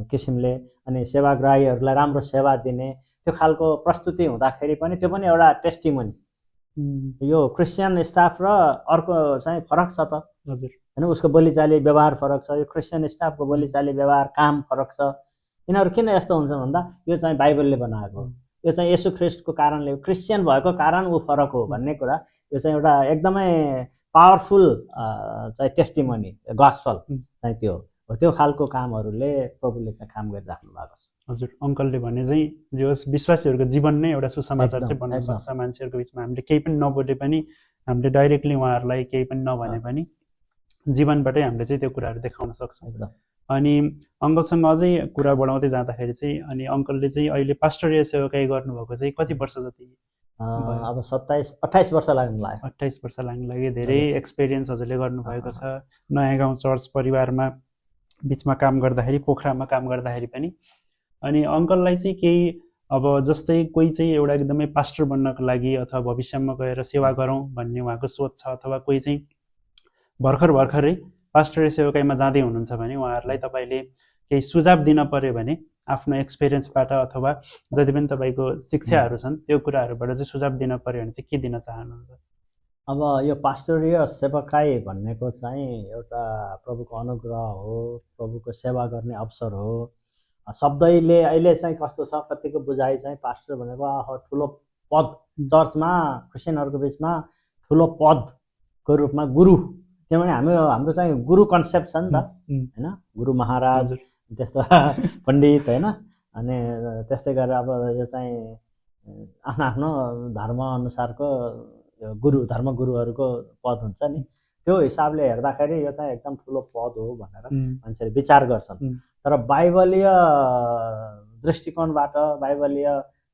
किसिमले, अनि सेवाग्राहीहरूलाई राम्रो सेवा दिने, त्यो खालको प्रस्तुति हुँदाखेरि पनि त्यो पनि एउटा टेस्टिमोनी। यो क्रिस्चियन स्टाफ र अर्को चाहिँ फरक छ त हजुर होइन, उसको बोलीचाली व्यवहार फरक छ। यो क्रिस्चियन स्टाफको बोलीचाली व्यवहार काम फरक छ। यिनीहरू किन यस्तो हुन्छ भन्दा यो चाहिँ बाइबलले बनाएको, यो चाहिँ येशू ख्रिस्टको कारणले, क्रिस्चियन भएको कारण ऊ फरक हो भन्ने कुरा, यो चाहिँ एउटा एकदमै पावरफुल चाहिँ टेस्टिमोनी, गस्पल चाहिँ त्यो हो। त्यो खालको कामहरूले प्रभुले चाहिँ काम गरिराख्नु भएको छ। हजुर, अङ्कलले भने चाहिँ जो विश्वासीहरूको जीवन नै एउटा सुसमाचार चाहिँ बन्न सक्छ। मान्छेहरूको बिचमा हामीले केही पनि नबोले पनि, हामीले डाइरेक्टली उहाँहरूलाई केही पनि नभने पनि जीवनबाटै हामीले चाहिँ त्यो कुराहरू देखाउन सक्छौँ। अनि अङ्कलसँग अझै कुरा बढाउँदै जाँदाखेरि चाहिँ, अनि अङ्कलले चाहिँ अहिले पास्टरीय सेवाकाई गर्नुभएको चाहिँ कति वर्ष जति? अब 27-28 वर्ष लाग्नु लाग्यो। 28 वर्ष लाग्नु लाग्यो। धेरै एक्सपिरियन्स हजुरले गर्नुभएको छ नयाँ गाउँ चर्च परिवारमा बिचमा काम गर्दाखेरि, पोखरामा काम गर्दाखेरि पनि। अनि अङ्कललाई चाहिँ केही अब जस्तै कोही चाहिँ एउटा एकदमै पास्टर बन्नको लागि अथवा भविष्यमा गएर सेवा गरौँ भन्ने उहाँको सोच छ, अथवा कोही चाहिँ भर्खरै पास्टरीय सेवाकाईमा जाँदै हुनुहुन्छ भने उहाँहरूलाई तपाईँले केही सुझाव दिन पर्यो भने आफ्नो एक्सपिरियन्सबाट अथवा जति पनि तपाईँको शिक्षाहरू छन् त्यो कुराहरूबाट चाहिँ सुझाव दिन पर्यो भने चाहिँ के दिन चाहनुहुन्छ? अब यो पास्टरीय सेवाकाई भन्नेको चाहिँ एउटा प्रभुको अनुग्रह हो, प्रभुको सेवा गर्ने अवसर हो। शब्दले अहिले चाहिँ कस्तो छ, कतिको बुझाइ चाहिँ पास्टर भनेको ठुलो पद, चर्चमा क्रिस्चियनहरूको बिचमा ठुलो पदको रूपमा गुरु, किनभने हाम्रो चाहिँ गुरु कन्सेप्ट छ नि त होइन, गुरु महाराज त्यस्तो पण्डित होइन। अनि त्यस्तै गरेर अब यो चाहिँ आफ्नो आफ्नो धर्म अनुसारको गुरु धर्मगुरुहरूको पद हुन्छ नि, त्यो हिसाबले हेर्दाखेरि यो चाहिँ एकदम ठुलो पद हो भनेर मान्छेले विचार गर्छन्। तर बाइबलीय दृष्टिकोणबाट, बाइबलीय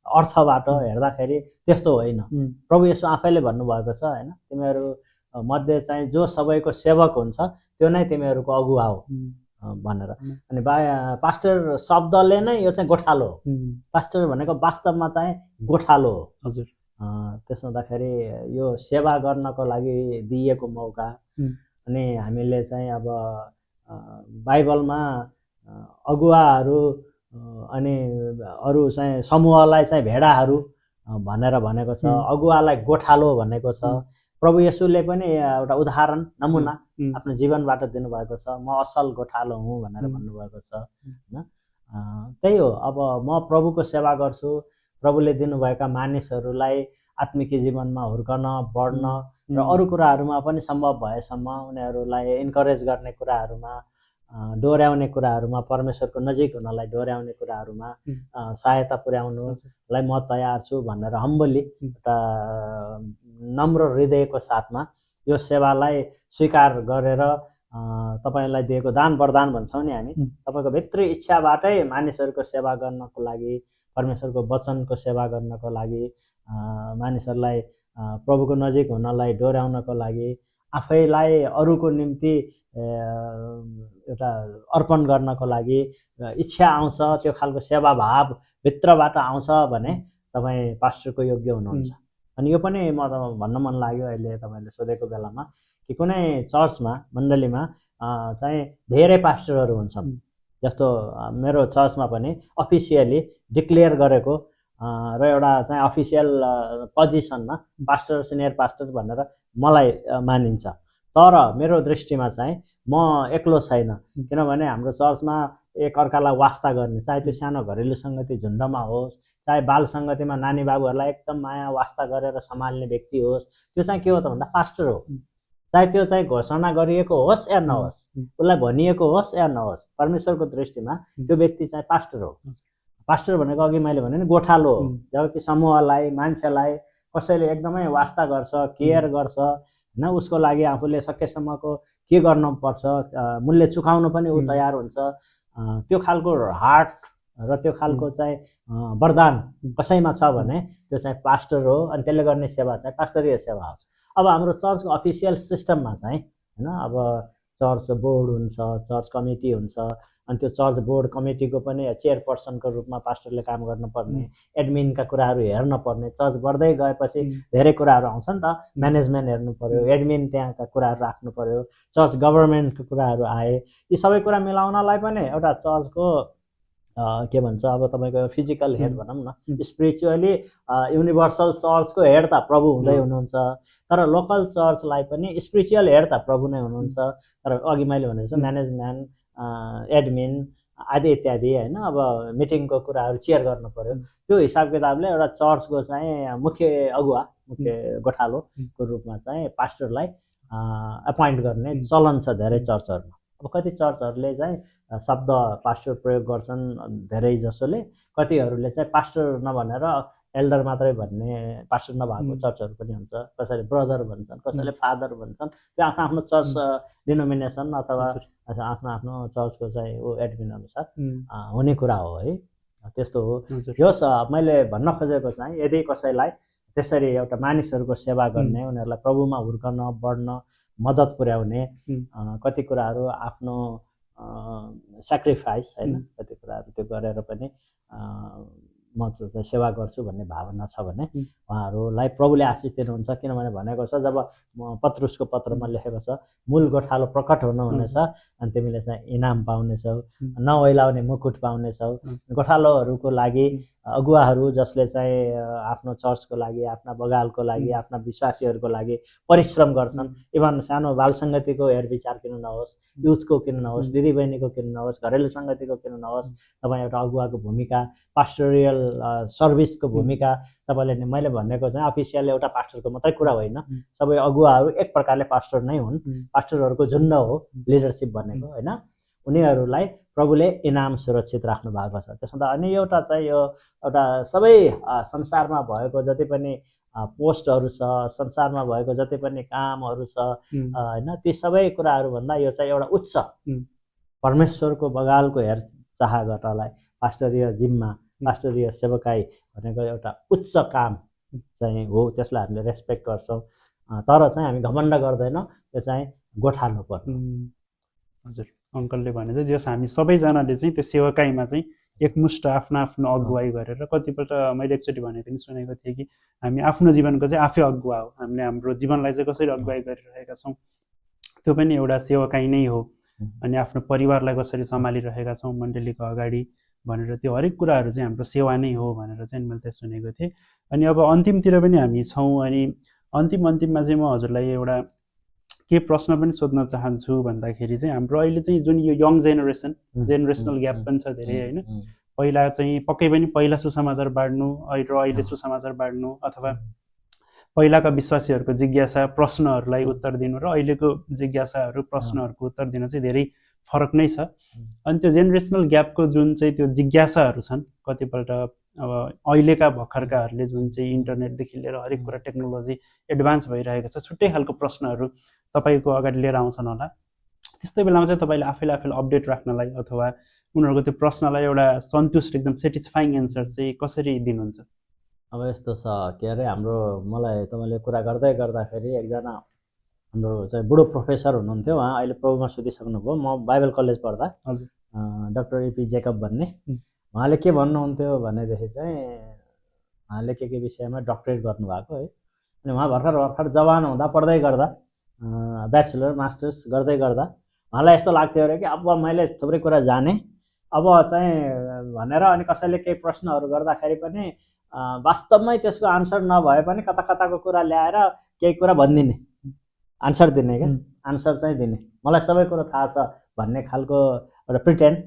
अर्थबाट हेर्दाखेरि त्यस्तो होइन। प्रभु येशू आफैले भन्नुभएको छ होइन, तिमीहरू मध्ये चाहिँ जो सबैको सेवक हुन्छ त्यो नै तिमीहरूको अगुवा हो भनेर। अनि पास्टर शब्दले नै यो चाहिँ गोठालो हो। पास्टर भनेको वास्तवमा चाहिँ गोठालो हो। हजुर। त्यसो हुँदाखेरि यो सेवा गर्नको लागि दिइएको मौका, अनि हामीले चाहिँ अब बाइबलमा अगुवाहरू अनि अरू चाहिँ समूहलाई चाहिँ भेडाहरू भनेर भनेको छ, अगुवालाई गोठालो भनेको छ। प्रभु येशूले पनि एउटा उदाहरण नमुना आफ्नो जीवनबाट दिनुभएको छ, म असल गोठालो हुँ भनेर भन्नुभएको छ होइन। त्यही हो, अब म प्रभुको सेवा गर्छु, प्रभुले दिनुभएका मानिसहरूलाई आत्मिक जीवनमा हुर्कन बढ्न र अरू कुराहरूमा पनि सम्भव भएसम्म उनीहरूलाई इन्करेज गर्ने कुराहरूमा, डोर्याउने कुराहरूमा, परमेश्वरको नजिक हुनलाई डोर्याउने कुराहरूमा सहायता पुर्याउनुलाई म तयार छु भनेर हम्बली एउटा नम्र हृदयको साथमा यो सेवालाई स्वीकार गरेर तपाईँलाई दिएको दान वरदान भन्छौँ नि हामी, तपाईँको भित्री इच्छाबाटै मानिसहरूको सेवा गर्नको लागि, परमेश्वरको वचनको सेवा गर्नको लागि, मानिसहरूलाई प्रभुको नजिक हुनलाई डोर्याउनको लागि, आफैलाई अरूको निम्ति एउटा अर्पण गर्नको लागि इच्छा आउँछ, त्यो खालको सेवा भाव भित्रबाट आउँछ भने तपाईँ पास्टरको योग्य हुनुहुन्छ। अनि यो पनि म भन्न मन लाग्यो अहिले तपाईँले सोधेको बेलामा कि कुनै चर्चमा, मण्डलीमा चाहिँ धेरै पास्टरहरू हुन्छन्। जस्तो मेरो चर्चमा पनि अफिसियली डिक्लेयर गरेको र एउटा चाहिँ अफिसियल पोजिसनमा पास्टर, सिनियर पास्टर भनेर मलाई मानिन्छ। तर मेरो दृष्टिमा चाहिँ म एक्लो छैन, किनभने हाम्रो चर्चमा एक अर्कालाई वास्ता गर्ने, चाहे त्यो सानो घरेलु सङ्गति झुन्डमा होस्, चाहे बाल सङ्गतिमा नानी बाबुहरूलाई एकदम माया वास्ता गरेर सम्हाल्ने व्यक्ति होस्, त्यो चाहिँ के हो त भन्दा पास्टर हो। चाहे त्यो चाहिँ घोषणा गरिएको होस् या नहोस्, उसलाई भनिएको होस् या नहोस्, परमेश्वरको दृष्टिमा त्यो व्यक्ति चाहिँ पास्टर हो। पास्टर भनेको अघि मैले भने नि गोठालो हो, जबकि समूहलाई, मान्छेलाई कसैले एकदमै वास्ता गर्छ, केयर गर्छ होइन, उसको लागि आफूले सकेसम्मको के गर्नुपर्छ, मूल्य चुकाउनु पनि ऊ तयार हुन्छ। त्यो खालको हार्ट र त्यो खालको चाहिँ वरदान कसैमा छ भने त्यो चाहिँ पास्टर हो। अनि त्यसले गर्ने सेवा चाहिँ पास्टरीय सेवा हो। अब हाम्रो चर्चको अफिसियल सिस्टममा चाहिँ होइन, अब चर्च बोर्ड हुन्छ, चर्च कमिटी हुन्छ, अनि त्यो चर्च बोर्ड कमिटीको पनि चेयरपर्सनको रूपमा पास्टरले काम गर्नुपर्ने, एडमिनका कुराहरू हेर्नुपर्ने, चर्च बढ्दै गएपछि धेरै कुराहरू आउँछ नि त, म्यानेजमेन्ट हेर्नु पर्यो, एडमिन त्यहाँका कुराहरू राख्नु पर्यो, चर्च गभर्मेन्टको कुराहरू आए, यी सबै कुरा मिलाउनलाई पनि एउटा चर्चको के भन्छ अब तपाईँको फिजिकल हेड भनौँ न, स्पिरिचुअली युनिभर्सल चर्चको हेड त प्रभु हुँदै हुनुहुन्छ, तर लोकल चर्चलाई पनि स्पिरिचुअल हेड त प्रभु नै हुनुहुन्छ। तर अघि मैले भनेको छु म्यानेजमेन्ट, एडमिन आदि इत्यादि होइन, अब मिटिङको कुराहरू चेयर गर्नु पर्यो। त्यो हिसाब किताबले एउटा चर्चको चाहिँ मुख्य अगुवा, मुख्य गोठालोको रूपमा चाहिँ पास्टरलाई एपोइन्ट गर्ने चलन छ धेरै चर्चहरूमा। अब कति चर्चहरूले चाहिँ शब्द पास्टर प्रयोग गर्छन् धेरै जसोले, कतिहरूले चाहिँ पास्टर नभनेर एल्डर मात्रै भन्ने, पास्टर नभएको चर्चहरू पनि हुन्छ। कसैले ब्रदर भन्छन्, कसैले फादर भन्छन्, त्यो आफ्नो आफ्नो चर्च डिनोमिनेसन अथवा आफ्नो आफ्नो चर्चको चाहिँ एडमिन अनुसार हुने कुरा हो है, त्यस्तो हो। यो मैले भन्न खोजेको चाहिँ यदि कसैलाई त्यसरी एउटा मानिसहरूको सेवा गर्ने, उनीहरूलाई प्रभुमा हुर्कन बढ्न मद्दत पुर्याउने कति कुराहरू आफ्नो सेक्रिफाइस होइन, कति कुराहरू त्यो गरेर पनि म चाहिँ सेवा गर्छु भन्ने भावना छ भने उहाँहरूलाई प्रभुले आशिष दिनुहुन्छ। किनभने भनेको छ, जब पत्रुसको पत्रमा लेखेको छ, मूल गोठालो प्रकट हुनुहुनेछ अनि तिमीले चाहिँ इनाम पाउनेछौ, नओइलाउने मुकुट पाउनेछौ। गोठालोहरूको लागि अगुवाहरू जसले चाहिँ आफ्नो चर्चको लागि, आफ्ना बगालको लागि, आफ्ना विश्वासीहरूको लागि परिश्रम गर्छन्, इभन सानो बाल सङ्गतिको हेरविचार किन नहोस्, युथको किन नहोस्, दिदीबहिनीको किन नहोस्, घरेलु सङ्गतिको किन नहोस्, तपाईँ एउटा अगुवाको भूमिका, पास्टोरियल सर्भिसको भूमिका तपाईँले, मैले भनेको चाहिँ अफिसियल एउटा पास्टरको मात्रै कुरा होइन, सबै अगुवाहरू एक प्रकारले पास्टर नै हुन्। पास्टरहरूको झुन्ड हो लिडरसिप भनेको होइन, उनीहरूलाई प्रभुले इनाम सुरक्षित राख्नु भएको छ। त्यसमा त अनि एउटा चाहिँ यो एउटा सबै संसारमा भएको जति पनि पोस्टहरू छ, संसारमा भएको जति पनि कामहरू छ होइन, ती सबै कुराहरूभन्दा यो चाहिँ एउटा उच्च परमेश्वरको बगालको हेरचाह गर्नलाई पास्टरीय जिम्मा, पास्टरीय सेवकाई भनेको एउटा उच्च काम चाहिँ हो। त्यसलाई हामीले रेस्पेक्ट गर्छौँ, तर चाहिँ हामी घमण्ड गर्दैन, त्यो चाहिँ गोठालो पर्नु। हजुर, अङ्कलले भने चाहिँ जस हामी सबैजनाले चाहिँ त्यो सेवकाईमा चाहिँ एकमुष्ट आफ्नो आफ्नो अगुवाई गरेर, कतिपल्ट मैले एकचोटि भनेको पनि सुनेको थिएँ कि हामी आफ्नो जीवनको चाहिँ आफै अगुवा हो, हामीले हाम्रो जीवनलाई चाहिँ कसरी अगुवाई गरिरहेका छौँ त्यो पनि एउटा सेवकाई नै हो। अनि आफ्नो परिवारलाई कसरी सम्हालिरहेका छौँ मण्डलीको अगाडि भनेर त्यो हरेक कुराहरू चाहिँ हाम्रो सेवा नै हो भनेर चाहिँ मैले त्यहाँ सुनेको थिएँ। अनि अब अन्तिमतिर पनि हामी छौँ, अनि अन्तिममा चाहिँ म हजुरलाई एउटा के प्रश्न पनि सोध्न चाहन्छु भन्दाखेरि चाहिँ हाम्रो अहिले चाहिँ जुन यो यङ जेनेरेसनल ग्याप पनि छ धेरै होइन। पहिला चाहिँ पक्कै पनि पहिला सुसमाचार बाँड्नु र अहिले सुसमाचार बाँड्नु, अथवा पहिलाका विश्वासीहरूको जिज्ञासा प्रश्नहरूलाई उत्तर दिनु र अहिलेको जिज्ञासाहरू प्रश्नहरूको उत्तर दिन चाहिँ धेरै फरक नै छ। अनि त्यो जेनेरेसनल ग्यापको जुन चाहिँ त्यो जिज्ञासाहरू छन्, कतिपल्ट अब अहिलेका भर्खरकाहरूले जुन चाहिँ इन्टरनेटदेखि लिएर हरेक कुरा टेक्नोलोजी एडभान्स भइरहेको छ, छुट्टै खालको प्रश्नहरू तपाईँको अगाडि लिएर आउँछन् होला। त्यस्तै बेलामा चाहिँ तपाईँले आफैलाई अपडेट राख्नलाई अथवा उनीहरूको त्यो प्रश्नलाई एउटा सन्तुष्ट एकदम सेटिस्फाइङ एन्सर चाहिँ कसरी दिनुहुन्छ? अब यस्तो छ के अरे, हाम्रो मलाई तपाईँले कुरा गर्दै गर्दाखेरि एकजना हाम्रो चाहिँ बुढो प्रोफेसर हुनुहुन्थ्यो, उहाँ अहिले प्रभुमा सुतिसक्नुभयो। म बाइबल कलेज पढ्दा डाक्टर एपी जेकब भन्ने, उहाँले के भन्नुहुन्थ्यो भनेदेखि चाहिँ उहाँले के विषयमा डक्टरेट गर्नुभएको है। अनि उहाँ भर्खर जवान हुँदा पढ्दै गर्दा ब्याचलर मास्टर्स गर्दै गर्दा उहाँलाई यस्तो लाग्थ्यो अरे कि अब मैले थुप्रै कुरा जाने अब चाहिँ भनेर, अनि कसैले केही प्रश्नहरू गर्दाखेरि पनि वास्तवमै त्यसको आन्सर नभए पनि कता कताको कुरा ल्याएर केही कुरा भनिदिने, आन्सर दिने क्या, आन्सर चाहिँ दिने, मलाई सबै कुरो थाहा छ भन्ने खालको एउटा प्रिटेन्ड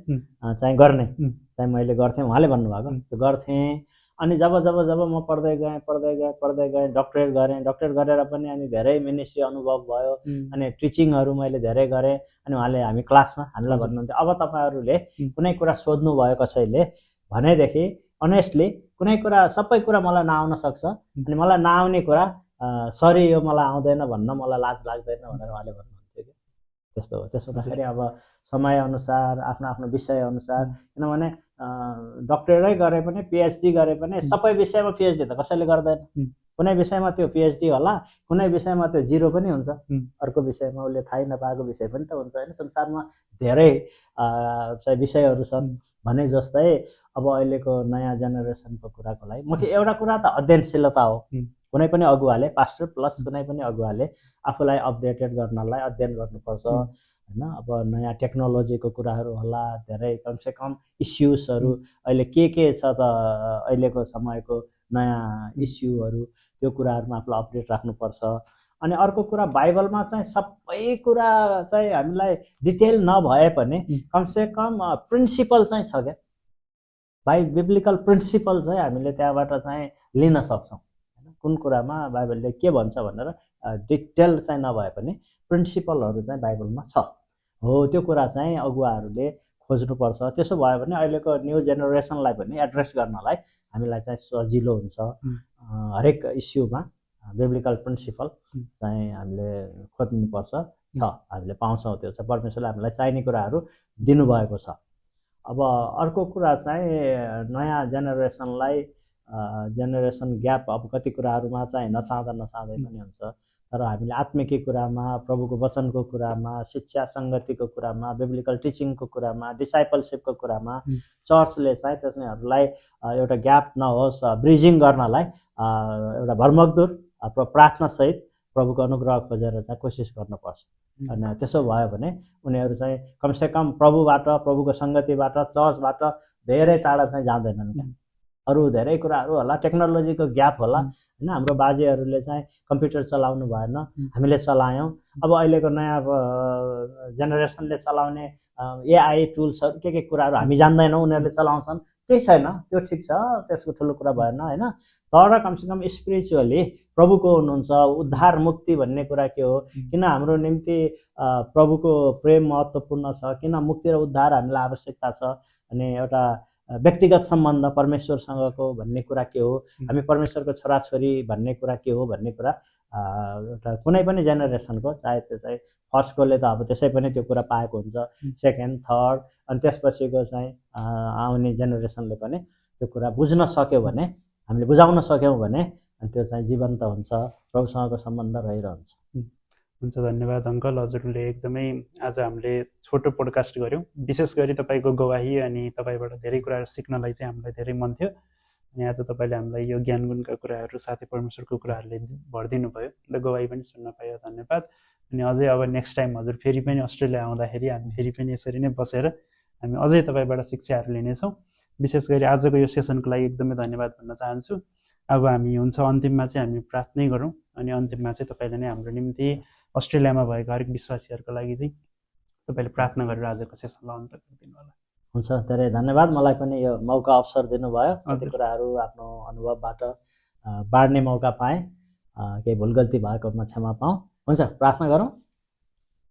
चाहिँ गर्ने चाहिँ मैले गर्थेँ। उहाँले भन्नुभएको त्यो गर्थेँ। अनि जब म पढ्दै गएँ डक्टरेट गरेर पनि अनि धेरै मिनिस्ट्री अनुभव भयो, अनि टिचिङहरू मैले धेरै गरेँ। अनि उहाँले हामी क्लासमा हामीलाई भन्नुहुन्थ्यो, अब तपाईँहरूले कुनै कुरा सोध्नुभयो कसैले भनेदेखि अनेस्टली कुनै कुरा सबै कुरा मलाई नआउन सक्छ, अनि मलाई नआउने कुरा सरी यो मलाई आउँदैन भन्न मलाई लाज लाग्दैन भनेर उहाँले भन्नुहुन्थ्यो कि। त्यस्तो हो। त्यसो हुँदाखेरि अब समयअनुसार आफ्नो विषय अनुसार, किनभने डक्टरै गरे पनि पिएचडी गरे पनि सबै विषयमा पिएचडी त कसैले गर्दैन। कुनै विषयमा त्यो पिएचडी होला, कुनै विषयमा त्यो जिरो पनि हुन्छ, अर्को विषयमा उसले थाहै नपाएको विषय पनि त हुन्छ होइन। संसारमा धेरै चाहिँ विषयहरू छन् भने जस्तै अब अहिलेको नयाँ जेनेरेसनको कुराको लागि म एउटा कुरा त अध्ययनशीलता हो। कुनै पनि अगुवाले, पास्टर प्लस कुनै पनि अगुवाले आफूलाई अपडेटेड गर्नलाई अध्ययन गर्नुपर्छ होइन। अब नयाँ टेक्नोलोजीको कुराहरू होला, धेरै कमसेकम इस्युजहरू अहिले के छ त अहिलेको समयको नयाँ इस्युहरू, त्यो कुराहरूमा आफूलाई अपडेट राख्नुपर्छ। अनि अर्को कुरा, बाइबलमा चाहिँ सबै कुरा चाहिँ हामीलाई डिटेल नभए पनि कमसेकम प्रिन्सिपल चाहिँ छ क्या, बिब्लिकल प्रिन्सिपल चाहिँ हामीले त्यहाँबाट चाहिँ लिन सक्छौँ। कुन कुरामा बाइबलले के भन्छ भनेर डिटेल चाहिँ नभए पनि प्रिन्सिपलहरू चाहिँ बाइबलमा छ हो, त्यो कुरा चाहिँ अगुवाहरूले खोज्नुपर्छ। त्यसो भयो भने अहिलेको न्यू जेनेरेसनलाई पनि एड्रेस गर्नलाई हामीलाई चाहिँ सजिलो हुन्छ। हरेक इस्युमा बिब्लिकल प्रिन्सिपल चाहिँ हामीले खोज्नुपर्छ, हामीले पाउँछौँ। त्यो चाहिँ परमेश्वरले हामीलाई चाहिने कुराहरू दिनुभएको छ। अब अर्को कुरा चाहिँ नयाँ जेनेरेसनलाई जेनेरेसन ग्याप अब कति कुराहरूमा चाहिँ नचाहँदै पनि हुन्छ, तर हामीले आत्मिकी कुरामा, प्रभुको वचनको कुरामा, शिक्षा सङ्गतिको कुरामा, बिब्लिकल टिचिङको कुरामा, डिसाइपलसिपको कुरामा चर्चले चाहिँ त्यसलाई एउटा ग्याप नहोस्, ब्रिजिङ गर्नलाई एउटा भरमग्दुर प्रार्थनासहित प्रभुको अनुग्रह खोजेर चाहिँ कोसिस गर्नुपर्छ। अनि त्यसो भयो भने उनीहरू चाहिँ कमसेकम प्रभुबाट, प्रभुको सङ्गतिबाट, चर्चबाट धेरै टाढा चाहिँ जाँदैनन् क्या। अरू धेरै कुराहरू होला, टेक्नोलोजीको ग्याप होला होइन। हाम्रो बाजेहरूले चाहिँ कम्प्युटर चलाउनु भएन, हामीले चलायौँ। अब अहिलेको नयाँ जेनेरेसनले चलाउने एआई टुल्सहरू के कुराहरू हामी जान्दैनौँ, उनीहरूले चलाउँछन्, केही छैन, त्यो ठिक छ, त्यसको ठुलो कुरा भएन होइन। तर कमसेकम स्पिरिचुअली प्रभुको हुनुहुन्छ, उद्धार मुक्ति भन्ने कुरा के हो, किन हाम्रो निम्ति प्रभुको प्रेम महत्त्वपूर्ण छ, किन मुक्ति र उद्धार हामीलाई आवश्यकता छ, अनि एउटा व्यक्तिगत सम्बन्ध परमेश्वरसँगको भन्ने कुरा के हो, हामी परमेश्वरको छोराछोरी भन्ने कुरा के हो भन्ने कुरा एउटा कुनै पनि जेनेरेसनको, चाहे त्यो चाहिँ फर्स्टकोले त अब त्यसै पनि त्यो कुरा पाएको हुन्छ, सेकेन्ड थर्ड अनि त्यसपछिको चाहिँ आउने जेनेरेसनले पनि त्यो कुरा बुझ्न सक्यो भने, हामीले बुझाउन सक्यौँ भने त्यो चाहिँ जीवन्त हुन्छ, प्रभुसँगको सम्बन्ध रहिरहन्छ। हुन्छ, धन्यवाद अङ्कल। हजुरले एकदमै आज हामीले छोटो पोडकास्ट गऱ्यौँ, विशेष गरी तपाईँको गवाही अनि तपाईँबाट धेरै कुराहरू सिक्नलाई चाहिँ हामीलाई धेरै मन थियो। अनि आज तपाईँले हामीलाई यो ज्ञान गुणका कुराहरू साथै परमेश्वरको कुराहरूले भरिदिनु भयो र गवाही पनि सुन्न पायो, धन्यवाद। अनि अझै अब नेक्स्ट टाइम हजुर फेरि पनि अस्ट्रेलिया आउँदाखेरि हामी फेरि पनि यसरी नै बसेर हामी अझै तपाईँबाट शिक्षाहरू लिनेछौँ। विशेष गरी आजको यो सेसनको लागि एकदमै धन्यवाद भन्न चाहन्छु। अब हामी हुन्छ अन्तिममा चाहिँ हामी प्रार्थनै गरौँ अनि अन्तिममा चाहिँ तपाईँले नै हाम्रो निम्ति अस्ट्रेलियामा भएका हरेक विश्वासीहरूको लागि चाहिँ तपाईँले प्रार्थना गरेर आजको सेसनलाई अन्त गरिदिनु होला। हुन्छ, धेरै धन्यवाद। मलाई पनि यो मौका अवसर दिनुभयो, कति कुराहरू आफ्नो अनुभवबाट बाँड्ने मौका पाएँ, केही भुल गल्ती भएकोमा क्षमा पाऊँ। हुन्छ, प्रार्थना गरौँ।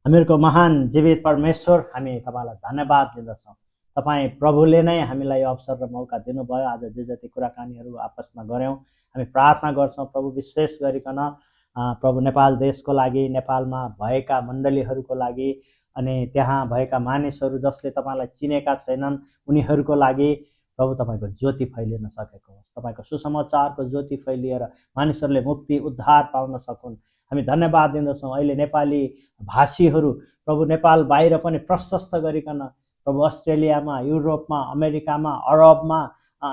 हामीहरूको महान जीवित परमेश्वर, हामी तपाईँलाई धन्यवाद दिँदछौँ। तपाईँ प्रभुले नै हामीलाई यो अवसर र मौका दिनुभयो। आज जे जति कुराकानीहरू आपसमा गऱ्यौँ, हामी प्रार्थना गर्छौँ प्रभु, विशेष गरिकन प्रभु नेपाल देशको लागि, नेपालमा भएका मण्डलीहरूको लागि अनि त्यहाँ भएका मानिसहरू जसले तपाईँलाई चिनेका छैनन् उनीहरूको लागि प्रभु तपाईँको ज्योति फैलिन सकेको होस्, तपाईँको सुसमाचारको ज्योति फैलिएर मानिसहरूले मुक्ति उद्धार पाउन सकुन्। हामी धन्यवाद दिँदछौँ। अहिले नेपाली भाषीहरू प्रभु नेपाल बाहिर पनि प्रशस्त गरिकन प्रभु अस्ट्रेलियामा, युरोपमा, अमेरिकामा, अरबमा,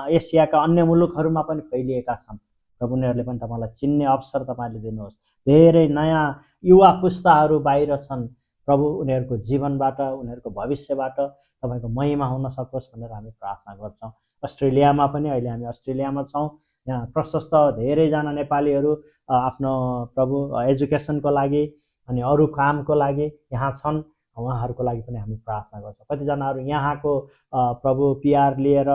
एसियाका अन्य मुलुकहरूमा पनि फैलिएका छन्। प्रभु उनीहरूले पनि तपाईँलाई चिन्ने अवसर तपाईँले दिनुहोस्। धेरै नयाँ युवा पुस्ताहरू बाहिर छन् प्रभु, उनीहरूको जीवनबाट, उनीहरूको भविष्यबाट तपाईँको महिमा हुन सकोस् भनेर हामी प्रार्थना गर्छौँ। अस्ट्रेलियामा पनि अहिले हामी अस्ट्रेलियामा छौँ, यहाँ प्रशस्त धेरैजना नेपालीहरू आफ्नो प्रभु एजुकेसनको लागि अनि अरू कामको लागि यहाँ छन्, उहाँहरूको लागि पनि हामी प्रार्थना गर्छौँ। कतिजनाहरू यहाँको प्रभु पिआर लिएर,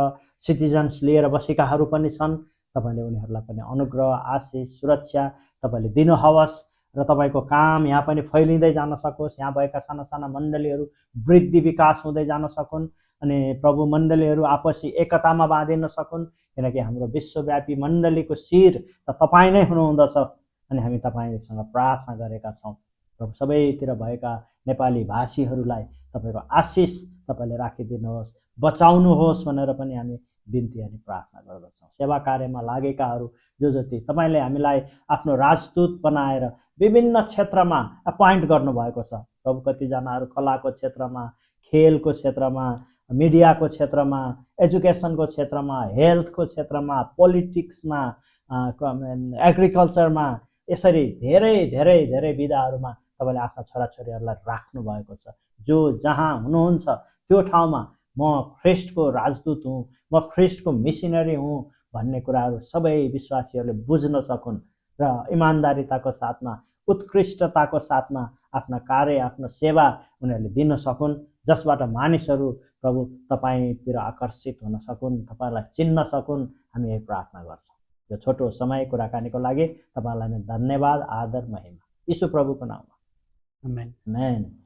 सिटिजन्स लिएर बसेकाहरू पनि छन्। तपाईँले उनीहरूलाई पनि अनुग्रह, आशिष, सुरक्षा तपाईँले दिनुहोस् र तपाईँको काम यहाँ पनि फैलिँदै जान सकोस्। यहाँ भएका साना साना मण्डलीहरू वृद्धि विकास हुँदै जान सकुन् अनि प्रभु मण्डलीहरू आपसी एकतामा बाँधिन सकुन्, किनकि हाम्रो विश्वव्यापी मण्डलीको शिर त तपाईँ नै हुनुहुँदछ अनि हामी तपाईँसँग प्रार्थना गरेका छौँ। प्रभु सबैतिर भएका नेपाली भाषीहरूलाई तपाईँको आशिष तपाईँले राखिदिनुहोस्, बचाउनुहोस् भनेर पनि हामी बिन्ती अनि प्रार्थना गर्दछौँ। सेवा कार्यमा लागेकाहरू जो जति तपाईँले हामीलाई आफ्नो राजदूत बनाएर विभिन्न क्षेत्रमा एपोइन्ट गर्नुभएको छ प्रभु, कतिजनाहरू कलाको क्षेत्रमा, खेलको क्षेत्रमा, मिडियाको क्षेत्रमा, एजुकेसनको क्षेत्रमा, हेल्थको क्षेत्रमा, पोलिटिक्समा, एग्रिकल्चरमा, यसरी धेरै धेरै धेरै विधाहरूमा तपाईँले आफ्ना छोराछोरीहरूलाई राख्नु भएको छ। जो जहाँ हुनुहुन्छ त्यो ठाउँमा म ख्रिस्टको राजदूत हुँ, म ख्रिस्टको मिसनरी हुँ भन्ने कुराहरू सबै विश्वासीहरूले बुझ्न सकुन् र इमान्दारिताको साथमा, उत्कृष्टताको साथमा आफ्ना कार्य, आफ्नो सेवा उनीहरूले दिन सकुन्, जसबाट मानिसहरू प्रभु तपाईँतिर आकर्षित हुन सकुन्, तपाईँलाई चिन्न सकुन्। हामी यही प्रार्थना गर्छौँ। यो छोटो समय कुराकानीको लागि तपाईँलाई नै धन्यवाद, आदर, महिमा यीशु प्रभुको नाममा। आमेन। आमेन।